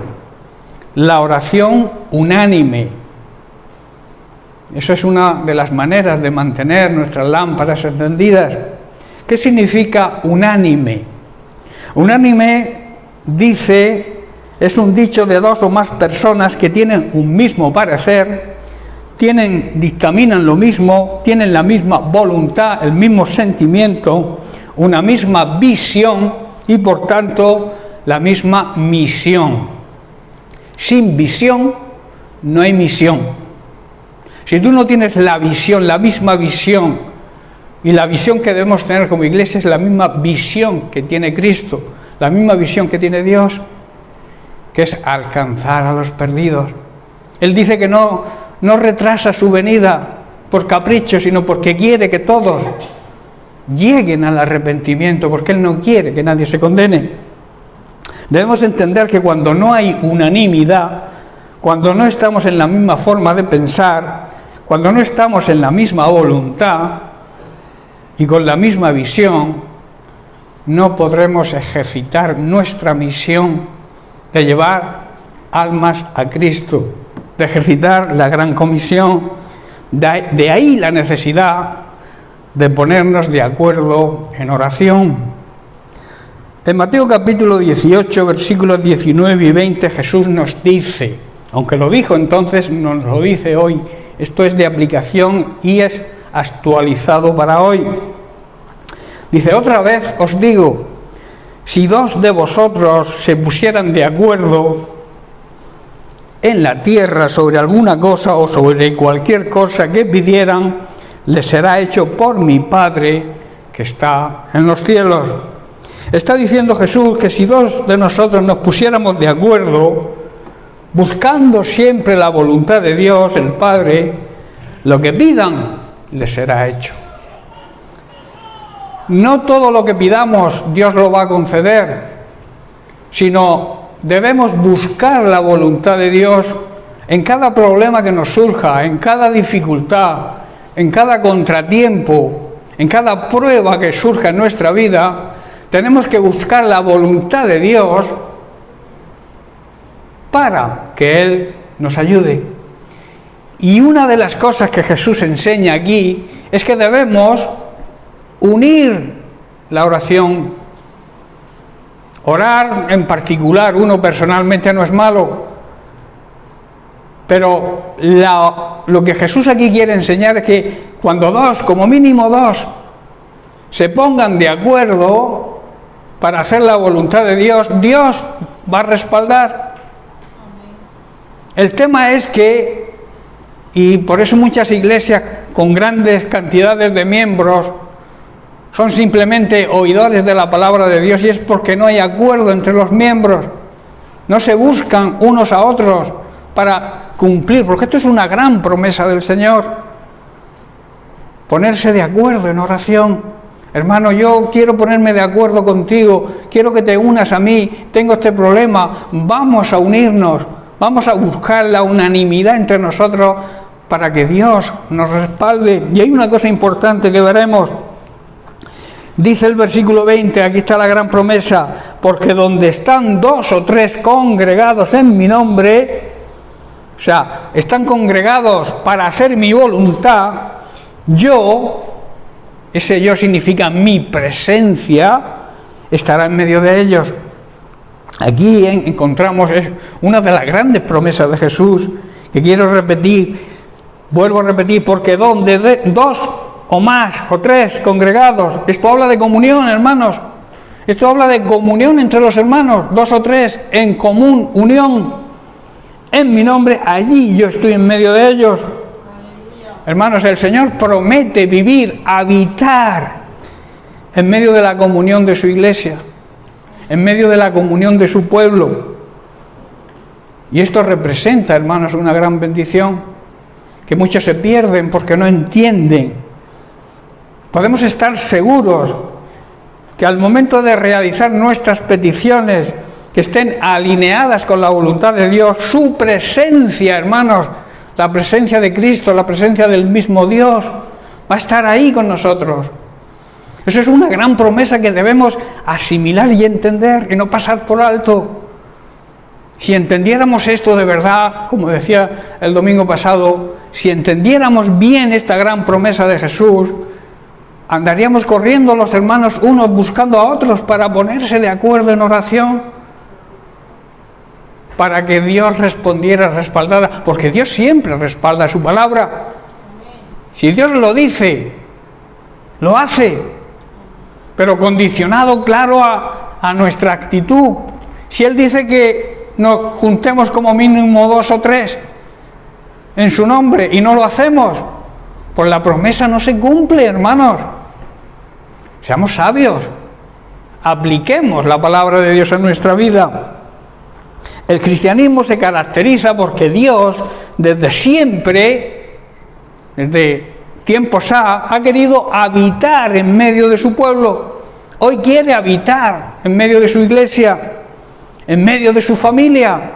la oración unánime. Eso es una de las maneras de mantener nuestras lámparas encendidas. ¿Qué significa unánime? Unánime es un dicho de dos o más personas que tienen un mismo parecer, dictaminan lo mismo, tienen la misma voluntad, el mismo sentimiento, una misma visión y por tanto la misma misión. Sin visión no hay misión. Si tú no tienes la visión, la misma visión, y la visión que debemos tener como iglesia es la misma visión que tiene Cristo, la misma visión que tiene Dios, que es alcanzar a los perdidos. Él dice que no retrasa su venida por capricho, sino porque quiere que todos lleguen al arrepentimiento, porque Él no quiere que nadie se condene. Debemos entender que cuando no hay unanimidad, cuando no estamos en la misma forma de pensar, cuando no estamos en la misma voluntad y con la misma visión, no podremos ejercitar nuestra misión de llevar almas a Cristo, de ejercitar la gran comisión. De ahí la necesidad de ponernos de acuerdo en oración. En Mateo capítulo 18, versículos 19 y 20, Jesús nos dice, aunque lo dijo entonces, nos lo dice hoy, esto es de aplicación y es actualizado para hoy. Dice, otra vez os digo, si dos de vosotros se pusieran de acuerdo en la tierra sobre alguna cosa o sobre cualquier cosa que pidieran, les será hecho por mi Padre que está en los cielos. Está diciendo Jesús que si dos de nosotros nos pusiéramos de acuerdo, buscando siempre la voluntad de Dios, el Padre, lo que pidan les será hecho. No todo lo que pidamos Dios lo va a conceder, sino debemos buscar la voluntad de Dios en cada problema que nos surja, en cada dificultad, en cada contratiempo, en cada prueba que surja en nuestra vida. Tenemos que buscar la voluntad de Dios para que Él nos ayude. Y una de las cosas que Jesús enseña aquí es que debemos unir la oración. Orar en particular, uno personalmente no es malo, pero lo que Jesús aquí quiere enseñar es que cuando dos, como mínimo dos, se pongan de acuerdo para hacer la voluntad de Dios, Dios va a respaldar. El tema es que, y por eso muchas iglesias con grandes cantidades de miembros son simplemente oidores de la palabra de Dios, y es porque no hay acuerdo entre los miembros, no se buscan unos a otros para cumplir, porque esto es una gran promesa del Señor, ponerse de acuerdo en oración. Hermano, yo quiero ponerme de acuerdo contigo, quiero que te unas a mí, tengo este problema, vamos a unirnos, vamos a buscar la unanimidad entre nosotros para que Dios nos respalde. Y hay una cosa importante que veremos. Dice el versículo 20, aquí está la gran promesa, porque donde están dos o tres congregados en mi nombre, o sea, están congregados para hacer mi voluntad, ese yo significa mi presencia, estará en medio de ellos. Aquí encontramos una de las grandes promesas de Jesús, que quiero repetir, vuelvo a repetir, porque donde dos o más, o tres congregados, esto habla de comunión, hermanos, esto habla de comunión entre los hermanos, dos o tres en común unión, en mi nombre, allí yo estoy en medio de ellos. Hermanos, el Señor promete vivir, habitar en medio de la comunión de su iglesia, en medio de la comunión de su pueblo. Y esto representa, hermanos, una gran bendición, que muchos se pierden porque no entienden. Podemos estar seguros que al momento de realizar nuestras peticiones, que estén alineadas con la voluntad de Dios, su presencia, hermanos, la presencia de Cristo, la presencia del mismo Dios, va a estar ahí con nosotros. Eso es una gran promesa que debemos asimilar y entender y no pasar por alto. Si entendiéramos esto de verdad, como decía el domingo pasado, si entendiéramos bien esta gran promesa de Jesús, andaríamos corriendo los hermanos unos buscando a otros para ponerse de acuerdo en oración, para que Dios respondiera respaldada, porque Dios siempre respalda su palabra. Si Dios lo dice, lo hace, pero condicionado, claro, a nuestra actitud. Si Él dice que nos juntemos como mínimo 2 o 3 en su nombre y no lo hacemos, pues la promesa no se cumple, hermanos. Seamos sabios, apliquemos la palabra de Dios en nuestra vida. El cristianismo se caracteriza porque Dios, desde siempre, desde tiempos ha querido habitar en medio de su pueblo. Hoy quiere habitar en medio de su iglesia, en medio de su familia.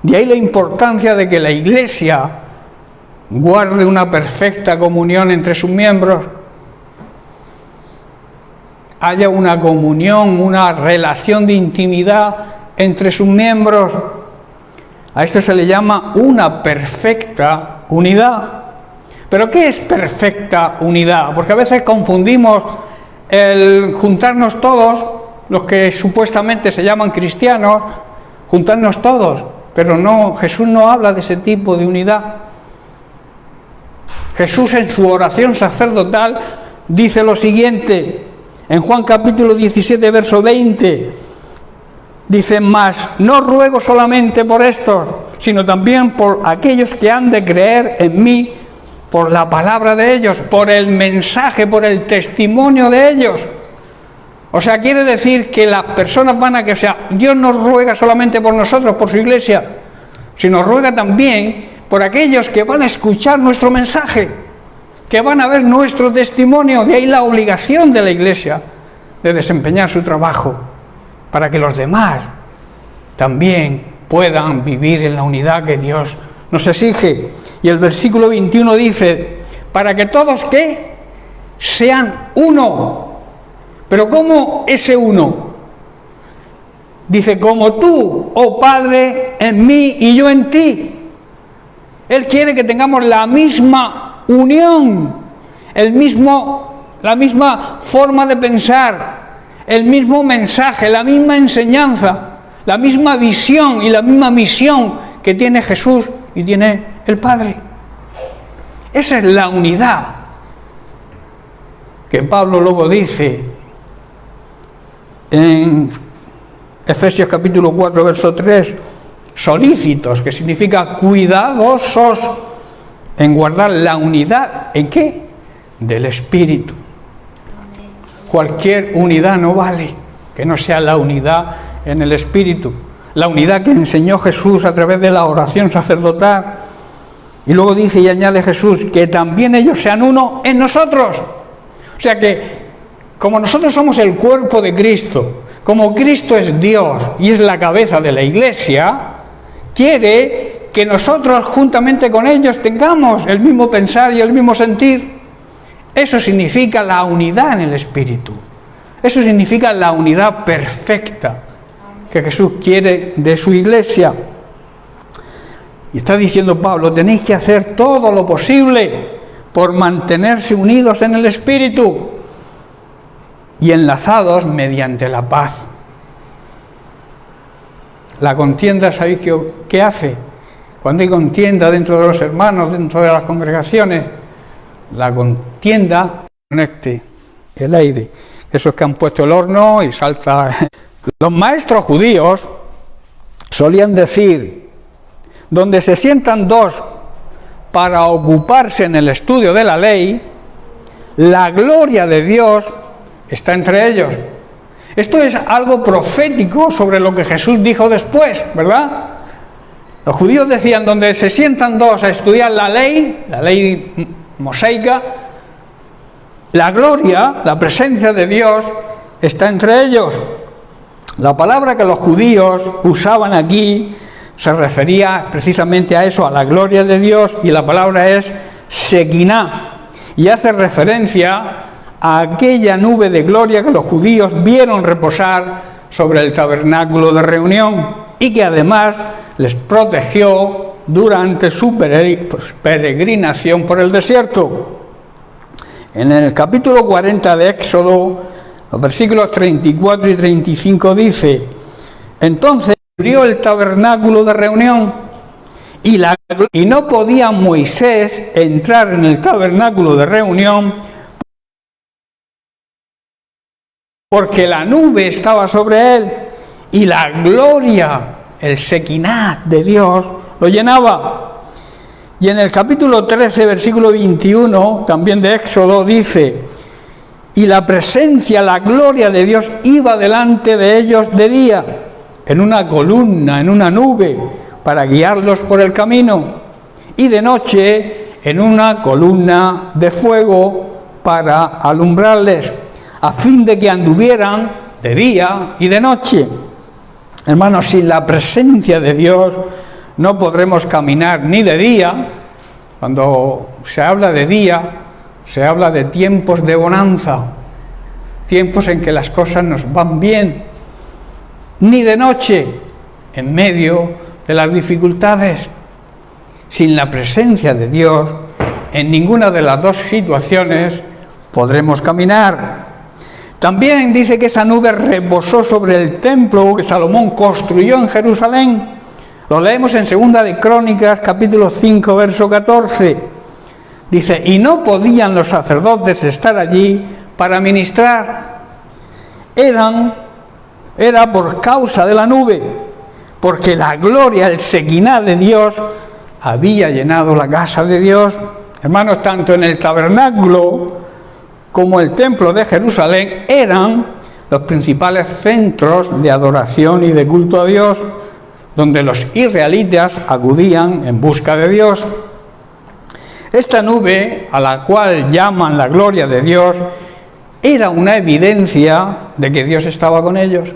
De ahí la importancia de que la iglesia guarde una perfecta comunión entre sus miembros. Haya una comunión, una relación de intimidad entre sus miembros. A esto se le llama una perfecta unidad. ¿Pero qué es perfecta unidad? Porque a veces confundimos el juntarnos todos, los que supuestamente se llaman cristianos, juntarnos todos, pero no, Jesús no habla de ese tipo de unidad. Jesús en su oración sacerdotal dice lo siguiente, en Juan capítulo 17, verso 20, dice: mas no ruego solamente por estos, sino también por aquellos que han de creer en mí, por la palabra de ellos, por el mensaje, por el testimonio de ellos. O sea, quiere decir que las personas van a que, o sea, Dios no ruega solamente por nosotros, por su iglesia, sino ruega también por aquellos que van a escuchar nuestro mensaje, que van a ver nuestro testimonio. De ahí la obligación de la iglesia de desempeñar su trabajo, para que los demás también puedan vivir en la unidad que Dios nos exige. Y el versículo 21 dice: para que todos, ¿qué? Sean uno. ¿Pero cómo ese uno? Dice: como tú, oh Padre, en mí y yo en ti. Él quiere que tengamos la misma unión, la misma forma de pensar, el mismo mensaje, la misma enseñanza, la misma visión y la misma misión que tiene Jesús y tiene el Padre. Esa es la unidad que Pablo luego dice en Efesios capítulo 4, verso 3, solícitos, que significa cuidadosos en guardar la unidad, ¿en qué? Del Espíritu. Cualquier unidad no vale que no sea la unidad en el Espíritu, la unidad que enseñó Jesús a través de la oración sacerdotal. Y luego dice y añade Jesús, que también ellos sean uno en nosotros. O sea que, como nosotros somos el cuerpo de Cristo, como Cristo es Dios y es la cabeza de la iglesia, quiere que nosotros juntamente con ellos tengamos el mismo pensar y el mismo sentir. Eso significa la unidad en el Espíritu. Eso significa la unidad perfecta que Jesús quiere de su iglesia. Y está diciendo Pablo, tenéis que hacer todo lo posible por mantenerse unidos en el Espíritu y enlazados mediante la paz. La contienda, ¿sabéis qué hace? Cuando hay contienda dentro de los hermanos, dentro de las congregaciones, la contienda conecte el aire. Esos que han puesto el horno y salta. Los maestros judíos solían decir, donde se sientan dos para ocuparse en el estudio de la ley, la gloria de Dios está entre ellos. Esto es algo profético sobre lo que Jesús dijo después, ¿verdad? Los judíos decían, donde se sientan dos a estudiar la ley mosaica, la gloria, la presencia de Dios está entre ellos. La palabra que los judíos usaban aquí se refería precisamente a eso, a la gloria de Dios, y la palabra es Shekinah, y hace referencia a aquella nube de gloria que los judíos vieron reposar sobre el tabernáculo de reunión y que además les protegió durante su peregrinación por el desierto. En el capítulo 40 de Éxodo, los versículos 34 y 35 dice: entonces abrió el tabernáculo de reunión y no podía Moisés entrar en el tabernáculo de reunión porque la nube estaba sobre él y la gloria, el Sequinat de Dios, lo llenaba. Y en el capítulo 13, versículo 21, también de Éxodo, dice: y la presencia, la gloria de Dios iba delante de ellos de día, en una columna, en una nube, para guiarlos por el camino, y de noche en una columna de fuego para alumbrarles, a fin de que anduvieran de día y de noche. Hermanos, sin la presencia de Dios no podremos caminar ni de día. Cuando se habla de día, se habla de tiempos de bonanza, tiempos en que las cosas nos van bien, ni de noche, en medio de las dificultades. Sin la presencia de Dios, en ninguna de las dos situaciones podremos caminar. También dice que esa nube reposó sobre el templo que Salomón construyó en Jerusalén. Lo leemos en 2 de Crónicas, capítulo 5, verso 14. Dice: y no podían los sacerdotes estar allí para ministrar. Era por causa de la nube, porque la gloria, el Sequiná de Dios, había llenado la casa de Dios. Hermanos, tanto en el tabernáculo como el templo de Jerusalén eran los principales centros de adoración y de culto a Dios, donde los israelitas acudían en busca de Dios. Esta nube, a la cual llaman la gloria de Dios, era una evidencia de que Dios estaba con ellos.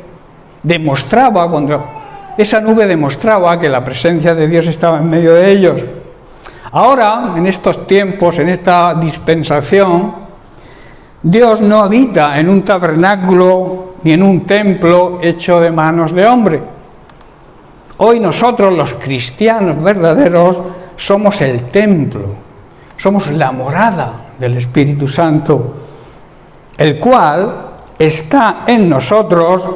Esa nube demostraba que la presencia de Dios estaba en medio de ellos. Ahora, en estos tiempos, en esta dispensación, Dios no habita en un tabernáculo ni en un templo hecho de manos de hombre. Hoy nosotros, los cristianos verdaderos, somos el templo, somos la morada del Espíritu Santo, el cual está en nosotros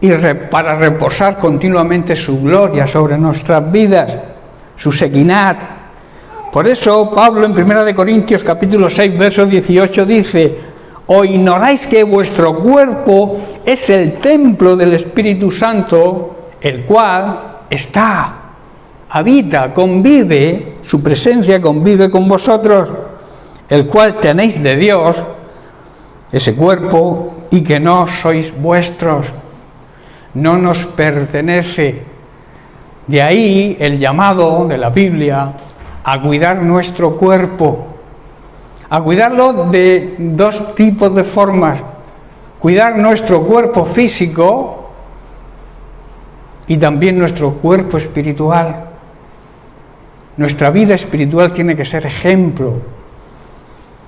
y para reposar continuamente su gloria sobre nuestras vidas, su Sequinat. Por eso Pablo en 1 Corintios capítulo 6, verso 18 dice: ¿o ignoráis que vuestro cuerpo es el templo del Espíritu Santo, el cual habita, convive, su presencia convive con vosotros, el cual tenéis de Dios, ese cuerpo, y que no sois vuestros, no nos pertenece? De ahí el llamado de la Biblia a cuidar nuestro cuerpo, a cuidarlo de dos tipos de formas: cuidar nuestro cuerpo físico y también nuestro cuerpo espiritual. Nuestra vida espiritual tiene que ser ejemplo.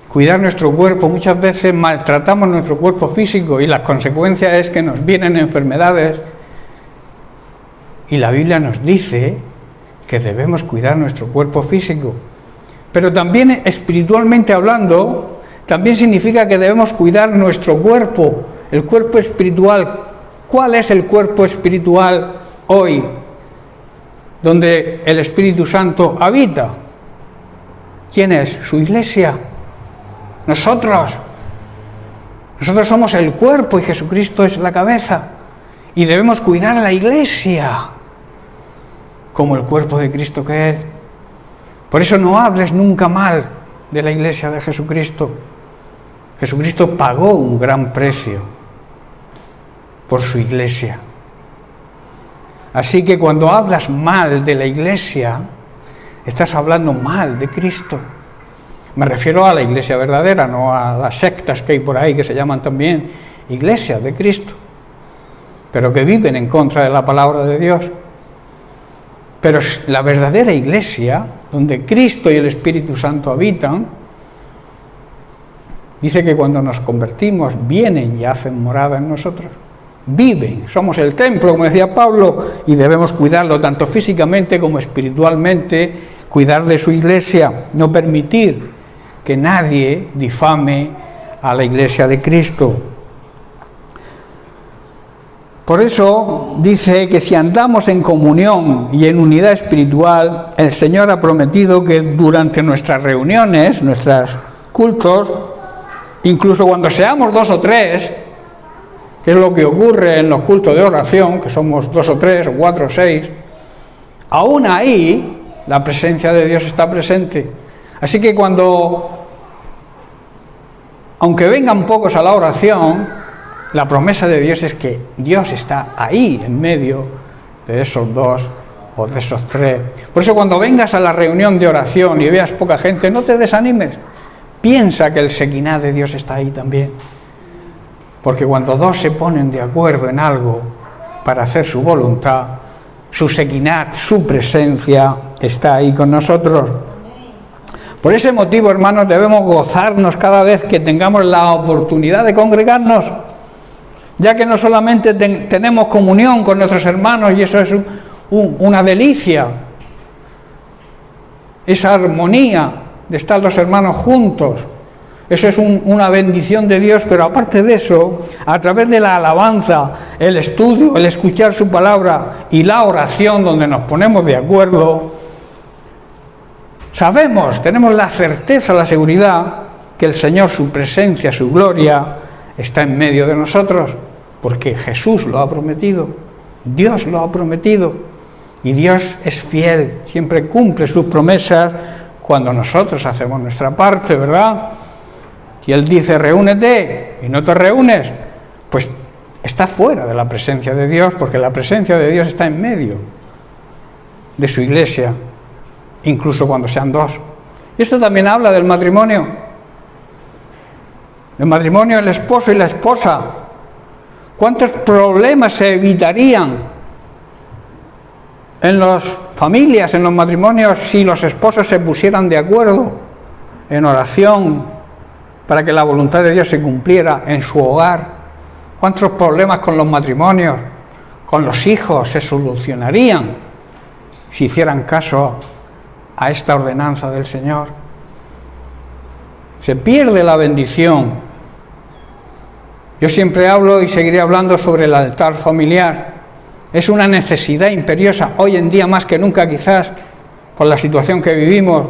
Cuidar nuestro cuerpo, muchas veces maltratamos nuestro cuerpo físico y las consecuencias es que nos vienen enfermedades, y la Biblia nos dice que debemos cuidar nuestro cuerpo físico. Pero también espiritualmente hablando, también significa que debemos cuidar nuestro cuerpo, el cuerpo espiritual. ¿Cuál es el cuerpo espiritual hoy, donde el Espíritu Santo habita? ¿Quién es? Su iglesia. Nosotros somos el cuerpo y Jesucristo es la cabeza, y debemos cuidar a la iglesia como el cuerpo de Cristo que es. Por eso no hables nunca mal de la iglesia de Jesucristo. Jesucristo pagó un gran precio por su iglesia. Así que cuando hablas mal de la iglesia, estás hablando mal de Cristo. Me refiero a la iglesia verdadera, no a las sectas que hay por ahí que se llaman también iglesias de Cristo, pero que viven en contra de la palabra de Dios. Pero la verdadera iglesia, donde Cristo y el Espíritu Santo habitan, dice que cuando nos convertimos vienen y hacen morada en nosotros. viven. Somos el templo, como decía Pablo, y debemos cuidarlo tanto físicamente como espiritualmente, cuidar de su iglesia, no permitir que nadie difame a la iglesia de Cristo. Por eso dice que si andamos en comunión y en unidad espiritual, el Señor ha prometido que durante nuestras reuniones, nuestros cultos, incluso cuando seamos 2 o 3, que es lo que ocurre en los cultos de oración, que somos 2 o 3, o 4 o 6, aún ahí la presencia de Dios está presente. Así que aunque vengan pocos a la oración, la promesa de Dios es que Dios está ahí en medio de esos 2 o de esos 3. Por eso cuando vengas a la reunión de oración y veas poca gente, no te desanimes. Piensa que el Shekinah de Dios está ahí también. Porque cuando 2 se ponen de acuerdo en algo para hacer su voluntad, su Shekinah, su presencia está ahí con nosotros. Por ese motivo, hermanos, debemos gozarnos cada vez que tengamos la oportunidad de congregarnos, ya que no solamente tenemos comunión con nuestros hermanos, y eso es una delicia, esa armonía de estar los hermanos juntos, eso es una bendición de Dios, pero aparte de eso, a través de la alabanza, el estudio, el escuchar su palabra y la oración donde nos ponemos de acuerdo, tenemos la certeza, la seguridad que el Señor, su presencia, su gloria, está en medio de nosotros, porque Jesús lo ha prometido, Dios lo ha prometido, y Dios es fiel, siempre cumple sus promesas cuando nosotros hacemos nuestra parte, ¿verdad? Y Él dice, reúnete, y no te reúnes, pues está fuera de la presencia de Dios, porque la presencia de Dios está en medio de su iglesia, incluso cuando sean 2. Y esto también habla del matrimonio. El matrimonio, el esposo y la esposa. ¿Cuántos problemas se evitarían en las familias, en los matrimonios, si los esposos se pusieran de acuerdo en oración para que la voluntad de Dios se cumpliera en su hogar? ¿Cuántos problemas con los matrimonios, con los hijos se solucionarían si hicieran caso a esta ordenanza del Señor? Se pierde la bendición. Yo siempre hablo y seguiré hablando sobre el altar familiar. Es una necesidad imperiosa, hoy en día más que nunca quizás, por la situación que vivimos.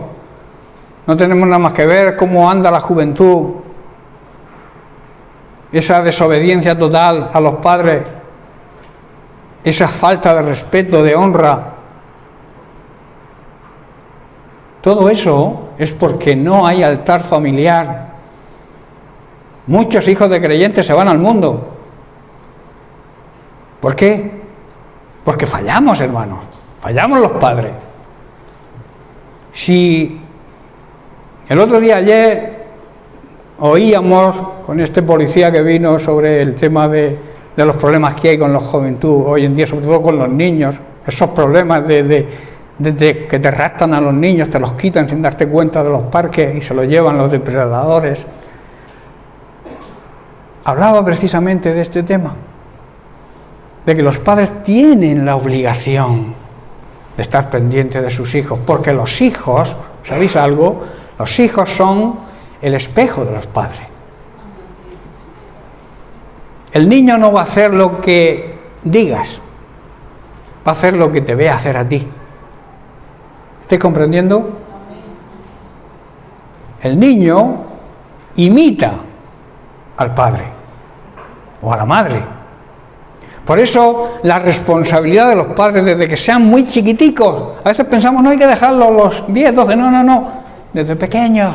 No tenemos nada más que ver cómo anda la juventud, esa desobediencia total a los padres, esa falta de respeto, de honra. Todo eso es porque no hay altar familiar. Muchos hijos de creyentes se van al mundo. ¿Por qué? Porque fallamos, hermanos. Fallamos los padres. Si el otro día, ayer, oíamos con este policía que vino sobre el tema de los problemas que hay con la juventud hoy en día, sobre todo con los niños, esos problemas de que te raptan a los niños, te los quitan sin darte cuenta de los parques y se los llevan los depredadores. Hablaba precisamente de este tema, de que los padres tienen la obligación de estar pendientes de sus hijos, porque los hijos, ¿sabéis algo? Los hijos son el espejo de los padres. El niño no va a hacer lo que digas, va a hacer lo que te vea hacer a ti. ¿Estás comprendiendo? El niño imita al padre o a la madre. Por eso la responsabilidad de los padres desde que sean muy chiquiticos, a veces pensamos no hay que dejarlos los 10, 12, no, desde pequeños,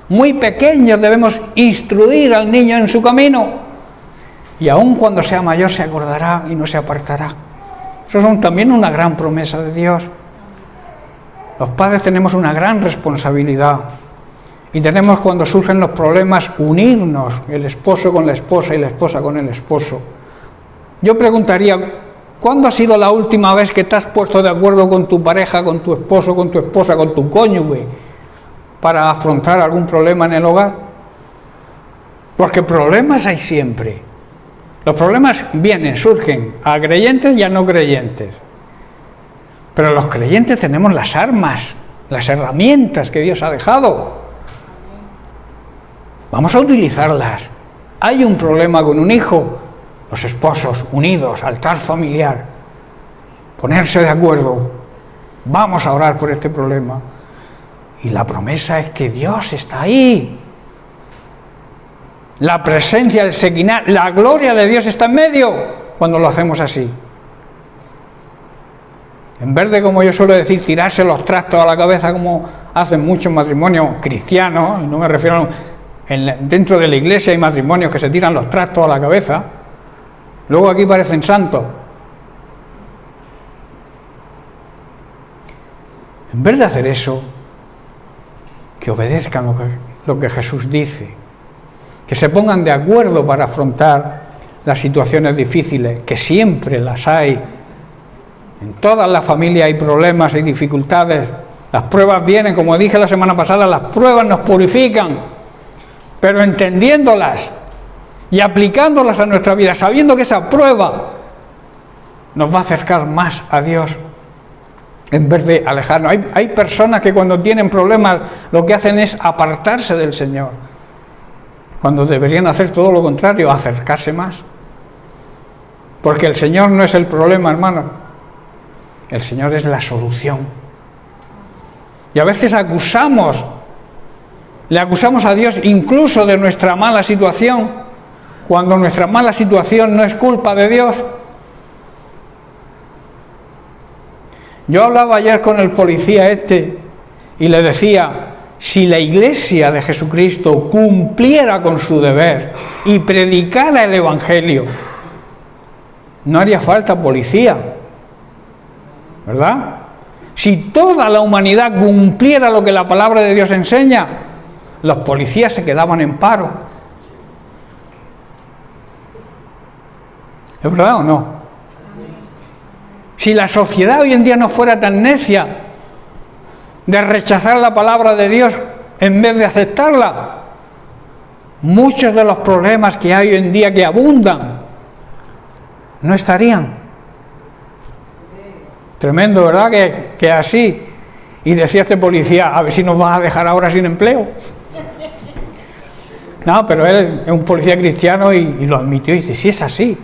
muy pequeños debemos instruir al niño en su camino, y aun cuando sea mayor se acordará y no se apartará. Eso es también una gran promesa de Dios. Los padres tenemos una gran responsabilidad. Y tenemos, cuando surgen los problemas, unirnos, el esposo con la esposa y la esposa con el esposo. Yo preguntaría, ¿cuándo ha sido la última vez que te has puesto de acuerdo con tu pareja, con tu esposo, con tu esposa, con tu cónyuge, para afrontar algún problema en el hogar? Porque problemas hay siempre. Los problemas vienen, surgen a creyentes y a no creyentes. Pero los creyentes tenemos las armas, las herramientas que Dios ha dejado. Vamos a utilizarlas. Hay un problema con un hijo, los esposos unidos, altar familiar, ponerse de acuerdo. Vamos a orar por este problema. Y la promesa es que Dios está ahí. La presencia del Sequiná, la gloria de Dios está en medio cuando lo hacemos así. En vez de, como yo suelo decir, tirarse los trastos a la cabeza como hacen muchos matrimonios cristianos, y no me refiero dentro de la iglesia hay matrimonios que se tiran los trastos a la cabeza, luego aquí parecen santos. En vez de hacer eso, que obedezcan lo que Jesús dice, que se pongan de acuerdo para afrontar las situaciones difíciles, que siempre las hay. En todas las familias hay problemas y dificultades. Las pruebas vienen, como dije la semana pasada, las pruebas nos purifican, pero entendiéndolas y aplicándolas a nuestra vida, sabiendo que esa prueba nos va a acercar más a Dios en vez de alejarnos. Hay personas que cuando tienen problemas lo que hacen es apartarse del Señor, cuando deberían hacer todo lo contrario, acercarse más. Porque el Señor no es el problema, hermano. El Señor es la solución. Y a veces le acusamos a Dios incluso de nuestra mala situación, cuando nuestra mala situación no es culpa de Dios. Yo hablaba ayer con el policía y le decía, si la Iglesia de Jesucristo cumpliera con su deber y predicara el Evangelio, no haría falta policía, ¿verdad? Si toda la humanidad cumpliera lo que la palabra de Dios enseña, los policías se quedaban en paro. ¿Es verdad o no? Si la sociedad hoy en día no fuera tan necia de rechazar la palabra de Dios en vez de aceptarla, muchos de los problemas que hay hoy en día que abundan no estarían. Tremendo, ¿verdad? Que así. Y decía este policía, a ver si nos van a dejar ahora sin empleo. No, pero él es un policía cristiano y lo admitió y dice, sí, es así.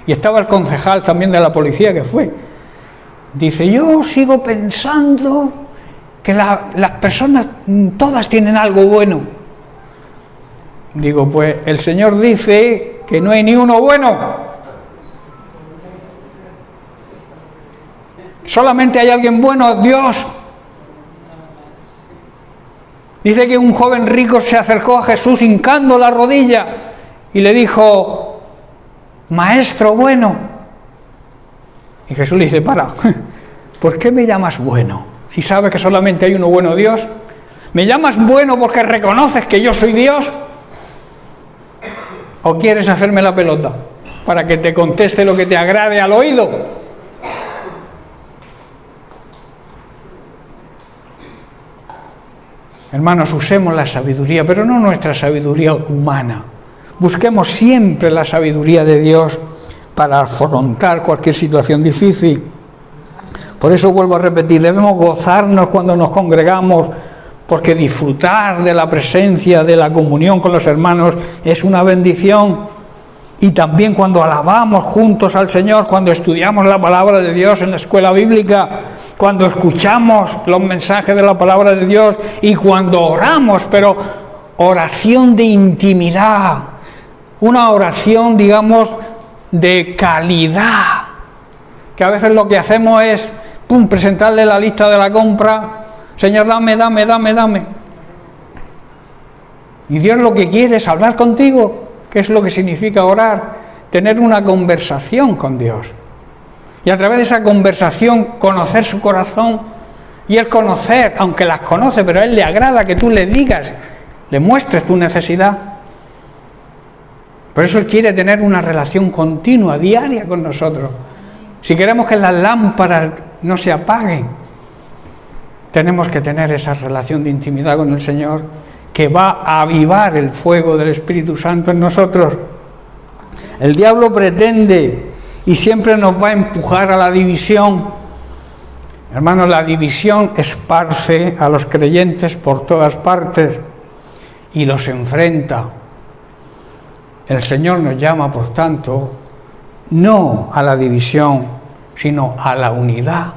Y estaba el concejal también de la policía que fue. Dice, yo sigo pensando que las personas todas tienen algo bueno. Digo, pues el Señor dice que no hay ni uno bueno. Solamente hay alguien bueno, Dios. Dice que un joven rico se acercó a Jesús hincando la rodilla y le dijo, maestro bueno. Y Jesús le dice, para, ¿por qué me llamas bueno? Si sabes que solamente hay uno bueno, Dios. ¿Me llamas bueno porque reconoces que yo soy Dios? ¿O quieres hacerme la pelota para que te conteste lo que te agrade al oído? Hermanos, usemos la sabiduría, pero no nuestra sabiduría humana. Busquemos siempre la sabiduría de Dios para afrontar cualquier situación difícil. Por eso vuelvo a repetir, debemos gozarnos cuando nos congregamos, porque disfrutar de la presencia, de la comunión con los hermanos es una bendición. Y también cuando alabamos juntos al Señor, cuando estudiamos la palabra de Dios en la escuela bíblica, cuando escuchamos los mensajes de la palabra de Dios y cuando oramos, pero oración de intimidad, una oración, digamos, de calidad, que a veces lo que hacemos es presentarle la lista de la compra, Señor, dame. Y Dios lo que quiere es hablar contigo. ¿Qué es lo que significa orar? Tener una conversación con Dios. Y a través de esa conversación conocer su corazón. Y Él conocer, aunque las conoce, pero a Él le agrada que tú le digas, le muestres tu necesidad. Por eso Él quiere tener una relación continua, diaria con nosotros. Si queremos que las lámparas no se apaguen, tenemos que tener esa relación de intimidad con el Señor, que va a avivar el fuego del Espíritu Santo en nosotros. El diablo pretende y siempre nos va a empujar a la división. Hermanos, la división esparce a los creyentes por todas partes y los enfrenta. El Señor nos llama, por tanto, no a la división, sino a la unidad,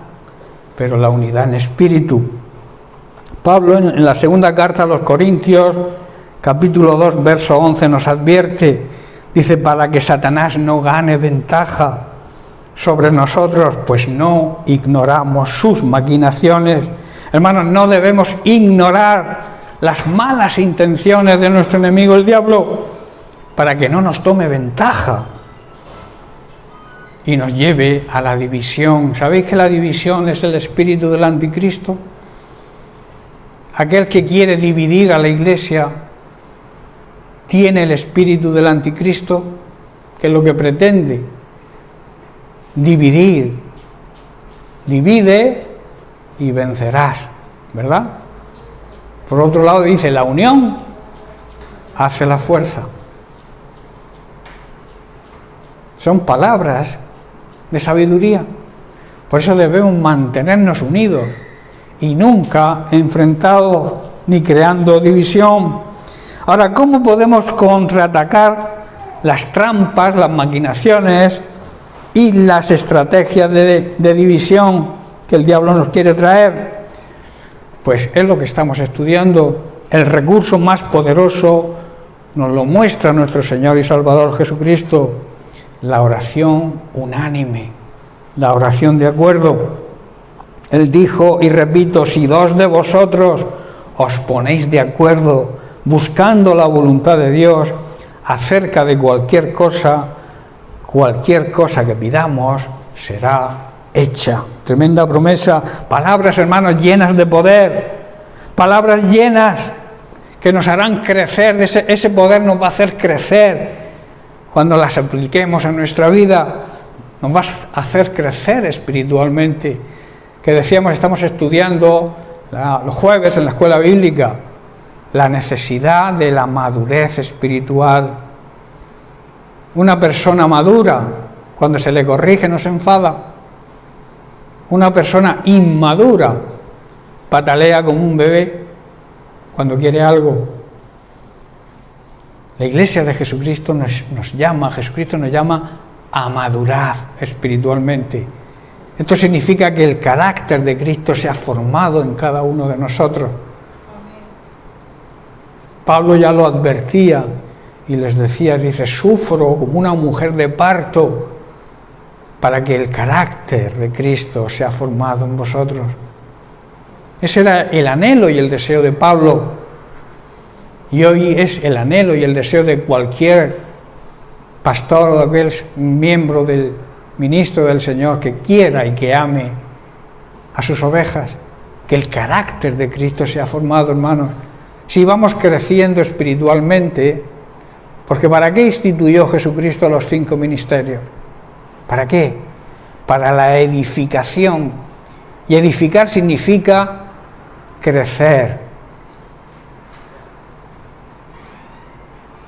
pero la unidad en espíritu. Pablo en la segunda carta a los Corintios, capítulo 2, verso 11, nos advierte, dice, para que Satanás no gane ventaja sobre nosotros, pues no ignoramos sus maquinaciones. Hermanos, no debemos ignorar las malas intenciones de nuestro enemigo el diablo, para que no nos tome ventaja y nos lleve a la división. ¿Sabéis que la división es el espíritu del anticristo? Aquel que quiere dividir a la iglesia tiene el espíritu del anticristo, que es lo que pretende, dividir. Divide y vencerás, ¿verdad? Por otro lado dice, la unión hace la fuerza. Son palabras de sabiduría. Por eso debemos mantenernos unidos y nunca enfrentados ni creando división. Ahora, ¿cómo podemos contraatacar las trampas, las maquinaciones y las estrategias de división que el diablo nos quiere traer? Pues es lo que estamos estudiando. El recurso más poderoso nos lo muestra nuestro Señor y Salvador Jesucristo: la oración unánime, la oración de acuerdo. Él dijo, y repito, si dos de vosotros os ponéis de acuerdo buscando la voluntad de Dios acerca de cualquier cosa que pidamos será hecha. Tremenda promesa. Palabras, hermanos, llenas de poder, palabras llenas que nos harán crecer. Ese poder nos va a hacer crecer. Cuando las apliquemos en nuestra vida, nos va a hacer crecer espiritualmente. Que decíamos, estamos estudiando los jueves en la escuela bíblica, la necesidad de la madurez espiritual. Una persona madura, cuando se le corrige, no se enfada. Una persona inmadura patalea como un bebé cuando quiere algo. La Iglesia de Jesucristo Jesucristo nos llama a madurar espiritualmente. Esto significa que el carácter de Cristo se ha formado en cada uno de nosotros. Pablo ya lo advertía y les decía, dice, sufro como una mujer de parto para que el carácter de Cristo sea formado en vosotros. Ese era el anhelo y el deseo de Pablo. Y hoy es el anhelo y el deseo de cualquier pastor o aquel miembro del ministro del Señor que quiera y que ame a sus ovejas, que el carácter de Cristo sea formado, hermanos. Si vamos creciendo espiritualmente, porque ¿para qué instituyó Jesucristo los 5 ministerios? ¿Para qué? Para la edificación. Y edificar significa crecer.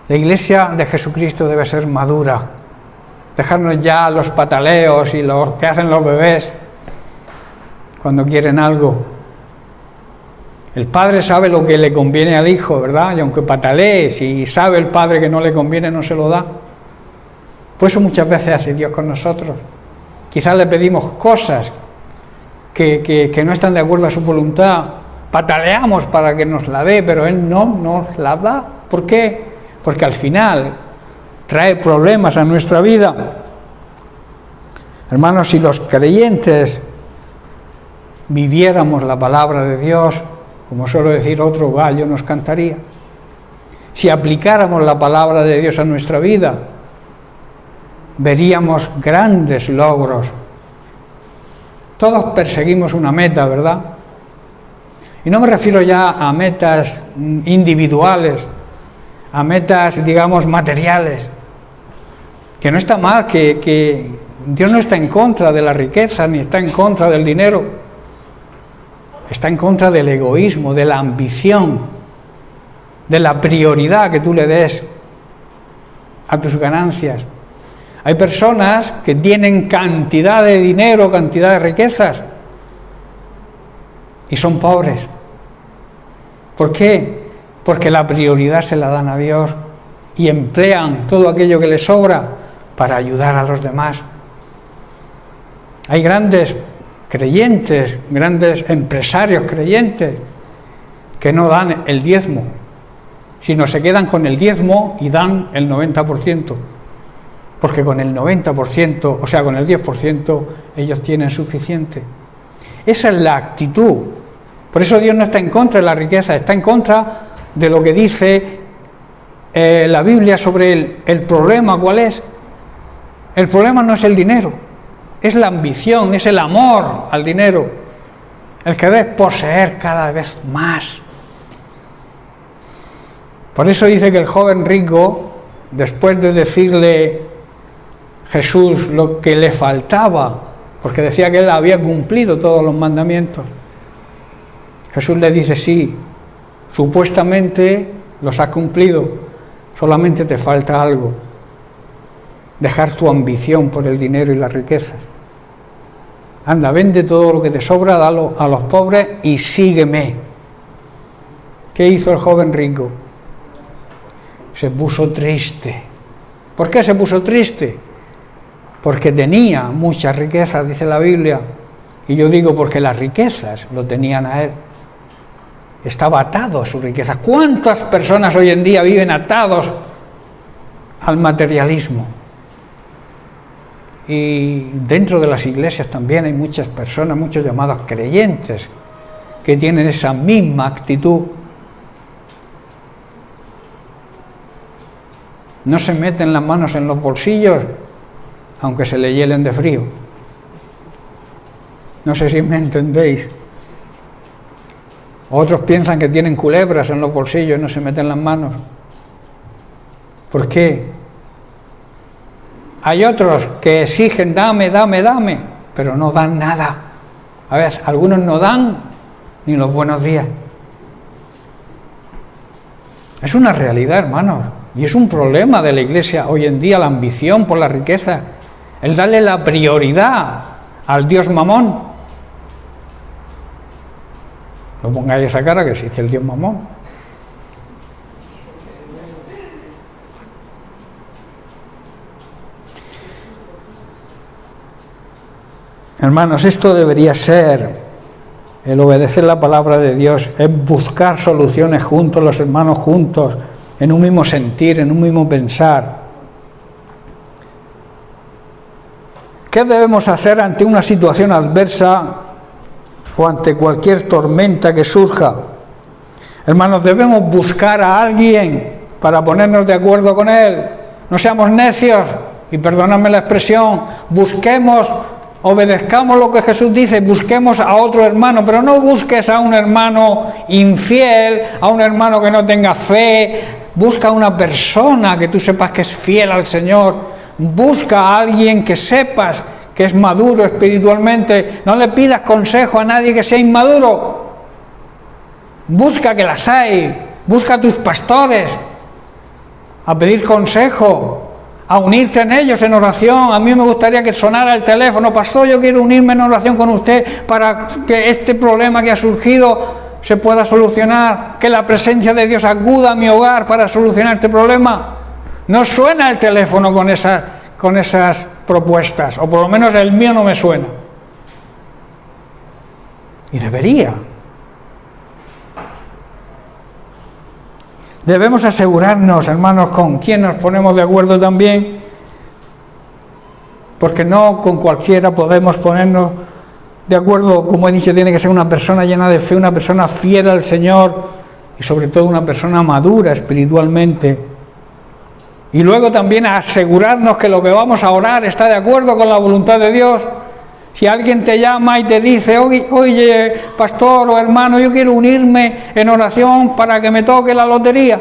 La Iglesia de Jesucristo debe ser madura, dejarnos ya los pataleos y lo que hacen los bebés cuando quieren algo. El padre sabe lo que le conviene al hijo, ¿verdad? Y aunque patalee, si sabe el padre que no le conviene, no se lo da. Pues eso muchas veces hace Dios con nosotros. Quizás le pedimos cosas que no están de acuerdo a su voluntad. Pataleamos para que nos la dé, pero Él no nos la da. ¿Por qué? Porque al final trae problemas a nuestra vida. Hermanos, si los creyentes viviéramos la palabra de Dios, como suelo decir, otro gallo nos cantaría. Si aplicáramos la palabra de Dios a nuestra vida, veríamos grandes logros. Todos perseguimos una meta, ¿verdad? Y no me refiero ya a metas individuales, a metas, digamos, materiales. Que no está mal, que Dios no está en contra de la riqueza, ni está en contra del dinero. Está en contra del egoísmo, de la ambición, de la prioridad que tú le des a tus ganancias. Hay personas que tienen cantidad de dinero, cantidad de riquezas y son pobres. ¿Por qué? Porque la prioridad se la dan a Dios y emplean todo aquello que les sobra para ayudar a los demás. Hay grandes creyentes, grandes empresarios creyentes que no dan el diezmo, sino se quedan con el diezmo y dan el 90%, porque con el 90%, o sea, con el 10%, ellos tienen suficiente. Esa es la actitud. Por eso Dios no está en contra de la riqueza, está en contra de lo que dice la Biblia sobre el problema. ¿Cuál es? El problema no es el dinero, es la ambición, es el amor al dinero, el querer poseer cada vez más. Por eso dice que el joven rico, después de decirle Jesús lo que le faltaba, porque decía que él había cumplido todos los mandamientos, Jesús le dice: sí, supuestamente los has cumplido, solamente te falta algo: dejar tu ambición por el dinero y las riquezas. Anda, vende todo lo que te sobra, dalo a los pobres y sígueme. ¿Qué hizo el joven rico? Se puso triste. ¿Por qué se puso triste? Porque tenía muchas riquezas, dice la Biblia. Y yo digo porque las riquezas lo tenían a él. Estaba atado a su riqueza. ¿Cuántas personas hoy en día viven atados al materialismo? Y dentro de las iglesias también hay muchas personas, muchos llamados creyentes, que tienen esa misma actitud. No se meten las manos en los bolsillos, aunque se le hielen de frío. No sé si me entendéis. Otros piensan que tienen culebras en los bolsillos y no se meten las manos. ¿Por qué? Hay otros que exigen dame, dame, dame, pero no dan nada. A ver, algunos no dan ni los buenos días. Es una realidad, hermanos, y es un problema de la iglesia hoy en día, la ambición por la riqueza, el darle la prioridad al Dios Mamón. No pongáis esa cara que existe el Dios Mamón. Hermanos, esto debería ser el obedecer la palabra de Dios, es buscar soluciones juntos, los hermanos juntos, en un mismo sentir, en un mismo pensar. ¿Qué debemos hacer ante una situación adversa o ante cualquier tormenta que surja? Hermanos, debemos buscar a alguien para ponernos de acuerdo con él. No seamos necios, y perdonadme la expresión, busquemos, obedezcamos lo que Jesús dice, busquemos a otro hermano, pero no busques a un hermano infiel, a un hermano que no tenga fe. Busca a una persona que tú sepas que es fiel al Señor. Busca a alguien que sepas que es maduro espiritualmente. No le pidas consejo a nadie que sea inmaduro. Busca, que las hay. Busca a tus pastores a pedir consejo, a unirte en ellos en oración. A mí me gustaría que sonara el teléfono: pastor, yo quiero unirme en oración con usted para que este problema que ha surgido se pueda solucionar, que la presencia de Dios acuda a mi hogar para solucionar este problema. No suena el teléfono con esas propuestas, o por lo menos el mío no me suena. Y debería. Debemos asegurarnos, hermanos, con quién nos ponemos de acuerdo también, porque no con cualquiera podemos ponernos de acuerdo. Como he dicho, tiene que ser una persona llena de fe, una persona fiel al Señor y sobre todo una persona madura espiritualmente. Y luego también asegurarnos que lo que vamos a orar está de acuerdo con la voluntad de Dios. Si alguien te llama y te dice: oye, pastor o hermano, yo quiero unirme en oración para que me toque la lotería.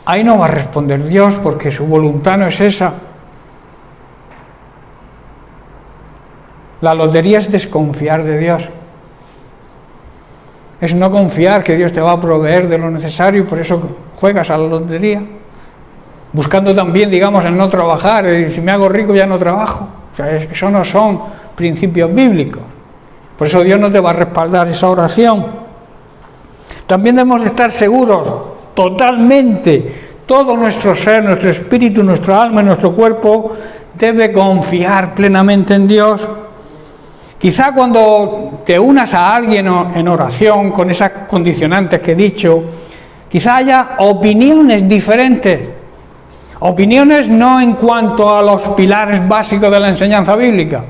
Ahí no va a responder Dios, porque su voluntad no es esa. La lotería es desconfiar de Dios. es no confiar que Dios te va a proveer de lo necesario y por eso juegas a la lotería, buscando también, digamos, el no trabajar, y si me hago rico ya no trabajo. O sea, eso no son principios bíblicos. Por eso Dios no te va a respaldar esa oración. También debemos estar seguros totalmente, todo nuestro ser, nuestro espíritu, nuestra alma y nuestro cuerpo debe confiar plenamente en Dios. Quizá cuando te unas a alguien en oración con esas condicionantes que he dicho, quizá haya opiniones diferentes. Opiniones no en cuanto a los pilares básicos de la enseñanza bíblica.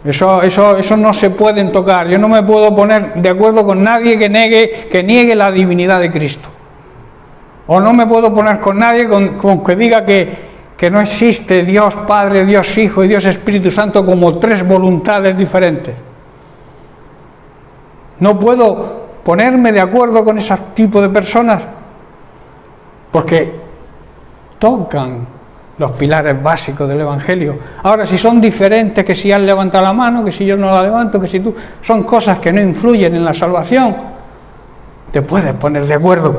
Eso no se pueden tocar. Yo no me puedo poner de acuerdo con nadie que niegue la divinidad de Cristo. O no me puedo poner con nadie con que diga que no existe Dios Padre, Dios Hijo y Dios Espíritu Santo como tres voluntades diferentes. No puedo ponerme de acuerdo con ese tipo de personas porque tocan los pilares básicos del Evangelio. Ahora, si son diferentes, que si has levantado la mano, que si yo no la levanto, que si tú... Son cosas que no influyen en la salvación. Te puedes poner de acuerdo.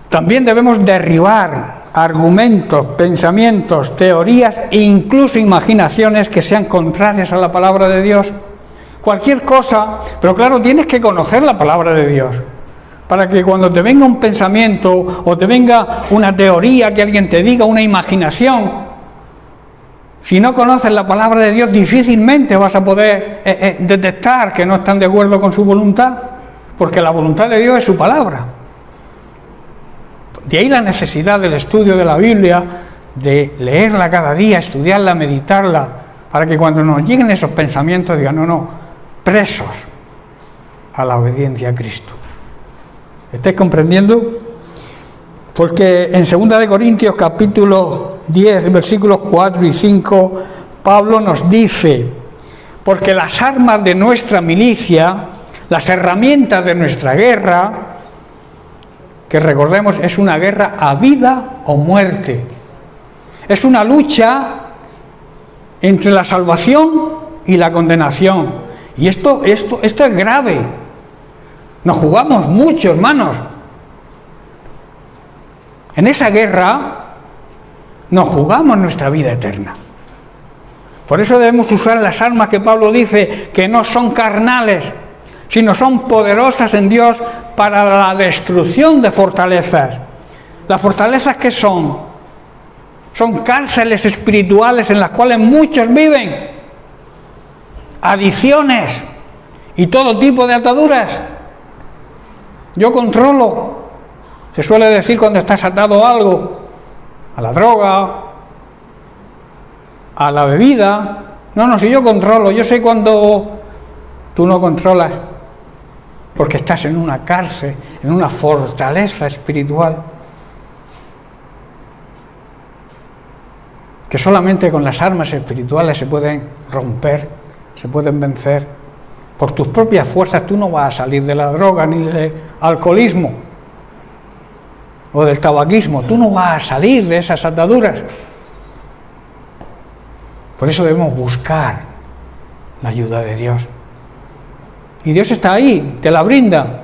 También debemos derribar argumentos, pensamientos, teorías e incluso imaginaciones que sean contrarias a la palabra de Dios. Cualquier cosa, pero claro, tienes que conocer la palabra de Dios. Para que cuando te venga un pensamiento o te venga una teoría que alguien te diga, una imaginación, si no conoces la palabra de Dios, difícilmente vas a poder detectar que no están de acuerdo con su voluntad, porque la voluntad de Dios es su palabra. De ahí la necesidad del estudio de la Biblia, de leerla cada día, estudiarla, meditarla, para que cuando nos lleguen esos pensamientos digan, no, presos a la obediencia a Cristo. ¿Estáis comprendiendo? Porque en 2 Corintios capítulo 10, versículos 4 y 5, Pablo nos dice, porque las armas de nuestra milicia, las herramientas de nuestra guerra, que recordemos es una guerra a vida o muerte, es una lucha entre la salvación y la condenación, y esto es grave. Nos jugamos mucho, hermanos. En esa guerra nos jugamos nuestra vida eterna. Por eso debemos usar las armas que Pablo dice que no son carnales, sino son poderosas en Dios para la destrucción de fortalezas. ¿Las fortalezas qué son? Son cárceles espirituales en las cuales muchos viven. Adicciones y todo tipo de ataduras. Yo controlo, se suele decir cuando estás atado a algo, a la droga, a la bebida. No, si yo controlo, yo sé cuando tú no controlas, porque estás en una cárcel, en una fortaleza espiritual, que solamente con las armas espirituales se pueden romper, se pueden vencer. Por tus propias fuerzas tú no vas a salir de la droga ni del alcoholismo o del tabaquismo. Tú no vas a salir de esas ataduras. Por eso debemos buscar la ayuda de Dios. Y Dios está ahí, te la brinda.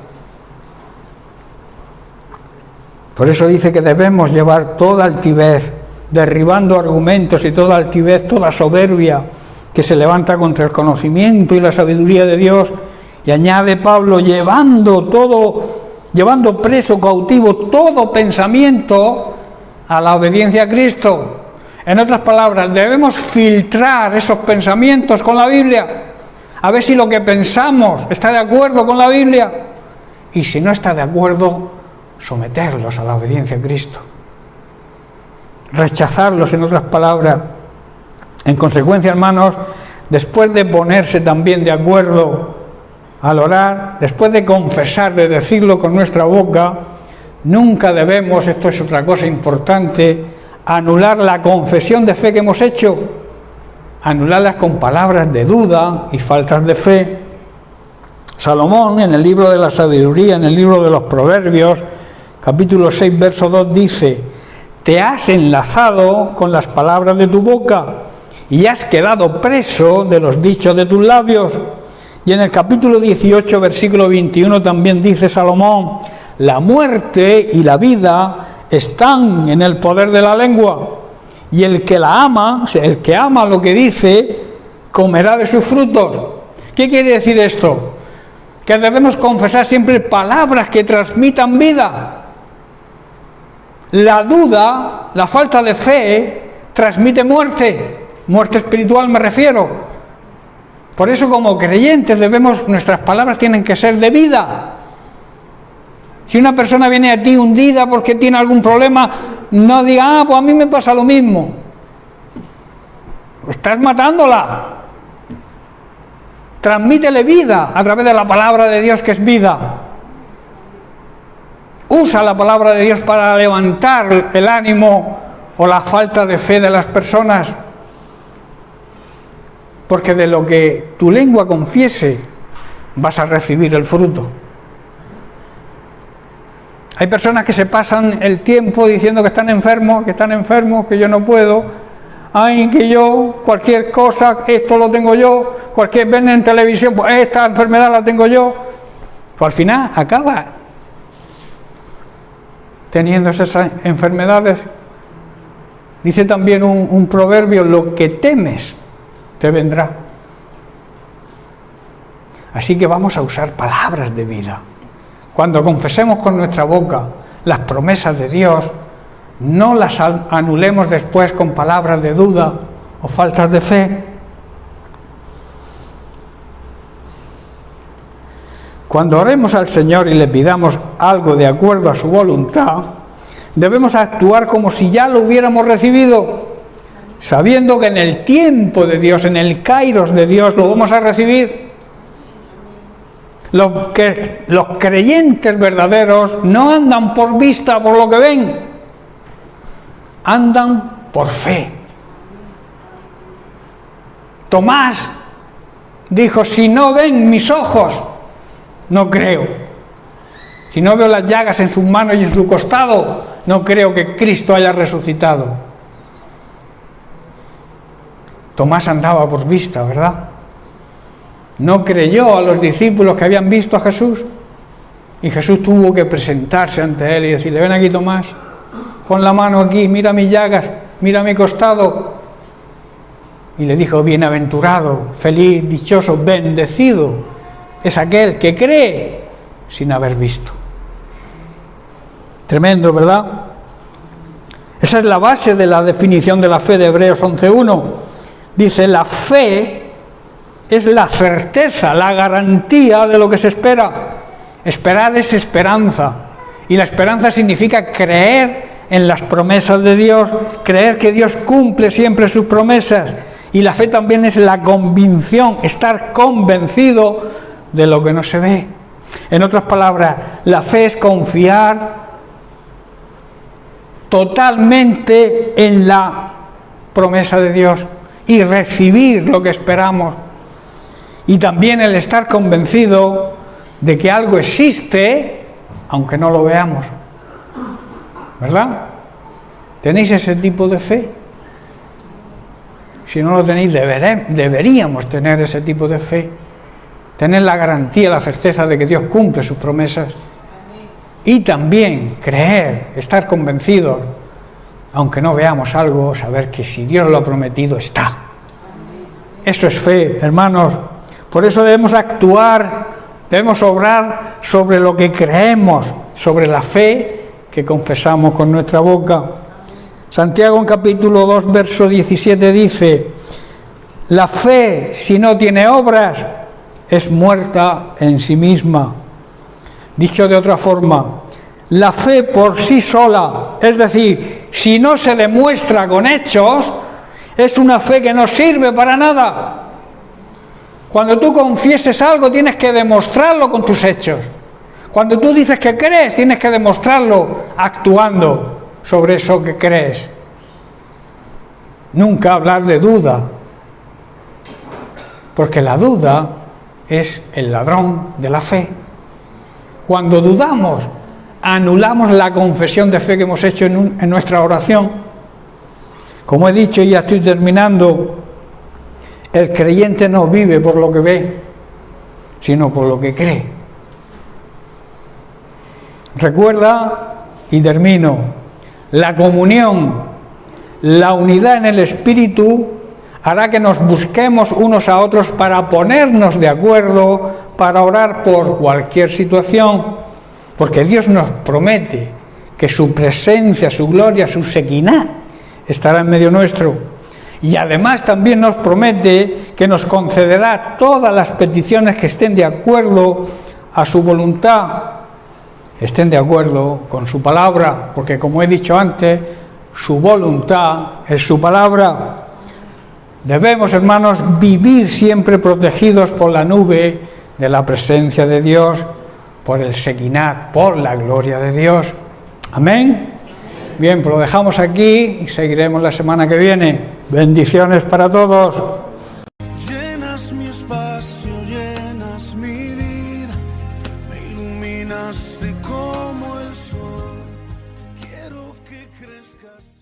Por eso dice que debemos llevar toda altivez, derribando argumentos y toda altivez, toda soberbia que se levanta contra el conocimiento y la sabiduría de Dios, y añade Pablo, llevando preso, cautivo, todo pensamiento a la obediencia a Cristo. En otras palabras, debemos filtrar esos pensamientos con la Biblia, a ver si lo que pensamos está de acuerdo con la Biblia, y si no está de acuerdo, someterlos a la obediencia a Cristo. Rechazarlos, en otras palabras. En consecuencia, hermanos, después de ponerse también de acuerdo al orar, después de confesar, de decirlo con nuestra boca, nunca debemos, esto es otra cosa importante, anular la confesión de fe que hemos hecho, anularlas con palabras de duda y faltas de fe. Salomón, en el libro de la sabiduría, en el libro de los Proverbios, capítulo 6, verso 2, dice, te has enlazado con las palabras de tu boca, y has quedado preso de los dichos de tus labios. Y en el capítulo 18, versículo 21 también dice Salomón: la muerte y la vida están en el poder de la lengua, y el que la ama, o sea, el que ama lo que dice, comerá de sus frutos. ¿Qué quiere decir esto? Que debemos confesar siempre palabras que transmitan vida. La duda, la falta de fe, transmite muerte espiritual me refiero. Por eso, como creyentes, nuestras palabras tienen que ser de vida. Si una persona viene a ti hundida porque tiene algún problema, no diga: pues a mí me pasa lo mismo. Estás matándola. Transmítele vida a través de la palabra de Dios, que es vida. Usa la palabra de Dios para levantar el ánimo o la falta de fe de las personas. Porque de lo que tu lengua confiese, vas a recibir el fruto. Hay personas que se pasan el tiempo diciendo que están enfermos, que yo no puedo. Ay, que yo, cualquier cosa, esto lo tengo yo, ven en televisión, pues esta enfermedad la tengo yo. Pues al final acaba teniendo esas enfermedades. Dice también un proverbio: lo que temes te vendrá. Así que vamos a usar palabras de vida. Cuando confesemos con nuestra boca las promesas de Dios, no las anulemos después con palabras de duda o faltas de fe. Cuando oremos al Señor y le pidamos algo de acuerdo a su voluntad, debemos actuar como si ya lo hubiéramos recibido, sabiendo que en el tiempo de Dios, en el kairos de Dios, lo vamos a recibir. Los creyentes verdaderos no andan por vista, por lo que ven, andan por fe. Tomás dijo: si no ven mis ojos, no creo. Si no veo las llagas en sus manos y en su costado, no creo que Cristo haya resucitado. Tomás andaba por vista, ¿verdad? No creyó a los discípulos que habían visto a Jesús, y Jesús tuvo que presentarse ante él y decirle: ven aquí, Tomás, pon la mano aquí, mira mis llagas, mira mi costado. Y le dijo: bienaventurado, feliz, dichoso, bendecido es aquel que cree sin haber visto. Tremendo, ¿verdad? Esa es la base de la definición de la fe de Hebreos 11:1. Dice: la fe es la certeza, la garantía de lo que se espera. Esperar es esperanza, y la esperanza significa creer en las promesas de Dios, creer que Dios cumple siempre sus promesas. Y la fe también es la convicción, estar convencido de lo que no se ve. En otras palabras, la fe es confiar totalmente en la promesa de Dios y recibir lo que esperamos. Y también el estar convencido de que algo existe, aunque no lo veamos. ¿Verdad? ¿Tenéis ese tipo de fe? Si no lo tenéis, deberíamos tener ese tipo de fe. Tener la garantía, la certeza de que Dios cumple sus promesas. Y también creer, estar convencidos, aunque no veamos algo, saber que si Dios lo ha prometido, está. Eso es fe, hermanos. Por eso debemos actuar, debemos obrar sobre lo que creemos, sobre la fe que confesamos con nuestra boca. Santiago, en capítulo 2, verso 17, dice: la fe, si no tiene obras, es muerta en sí misma. Dicho de otra forma, la fe por sí sola, es decir, si no se demuestra con hechos, es una fe que no sirve para nada. Cuando tú confieses algo, tienes que demostrarlo con tus hechos. Cuando tú dices que crees, tienes que demostrarlo actuando sobre eso que crees. Nunca hablar de duda, porque la duda es el ladrón de la fe. Cuando dudamos, anulamos la confesión de fe que hemos hecho en nuestra oración. Como he dicho, y ya estoy terminando, el creyente no vive por lo que ve, sino por lo que cree. Recuerda, y termino, la comunión, la unidad en el Espíritu hará que nos busquemos unos a otros para ponernos de acuerdo, para orar por cualquier situación, porque Dios nos promete que su presencia, su gloria, su sequiná estará en medio nuestro. Y además también nos promete que nos concederá todas las peticiones que estén de acuerdo a su voluntad, estén de acuerdo con su palabra, porque como he dicho antes, su voluntad es su palabra. Debemos, hermanos, vivir siempre protegidos por la nube de la presencia de Dios, por el sequiná, por la gloria de Dios. Amén. Bien, pues lo dejamos aquí y seguiremos la semana que viene. Bendiciones para todos. Llenas mi espacio, llenas mi vida, me iluminaste como el sol. Quiero que crezcas.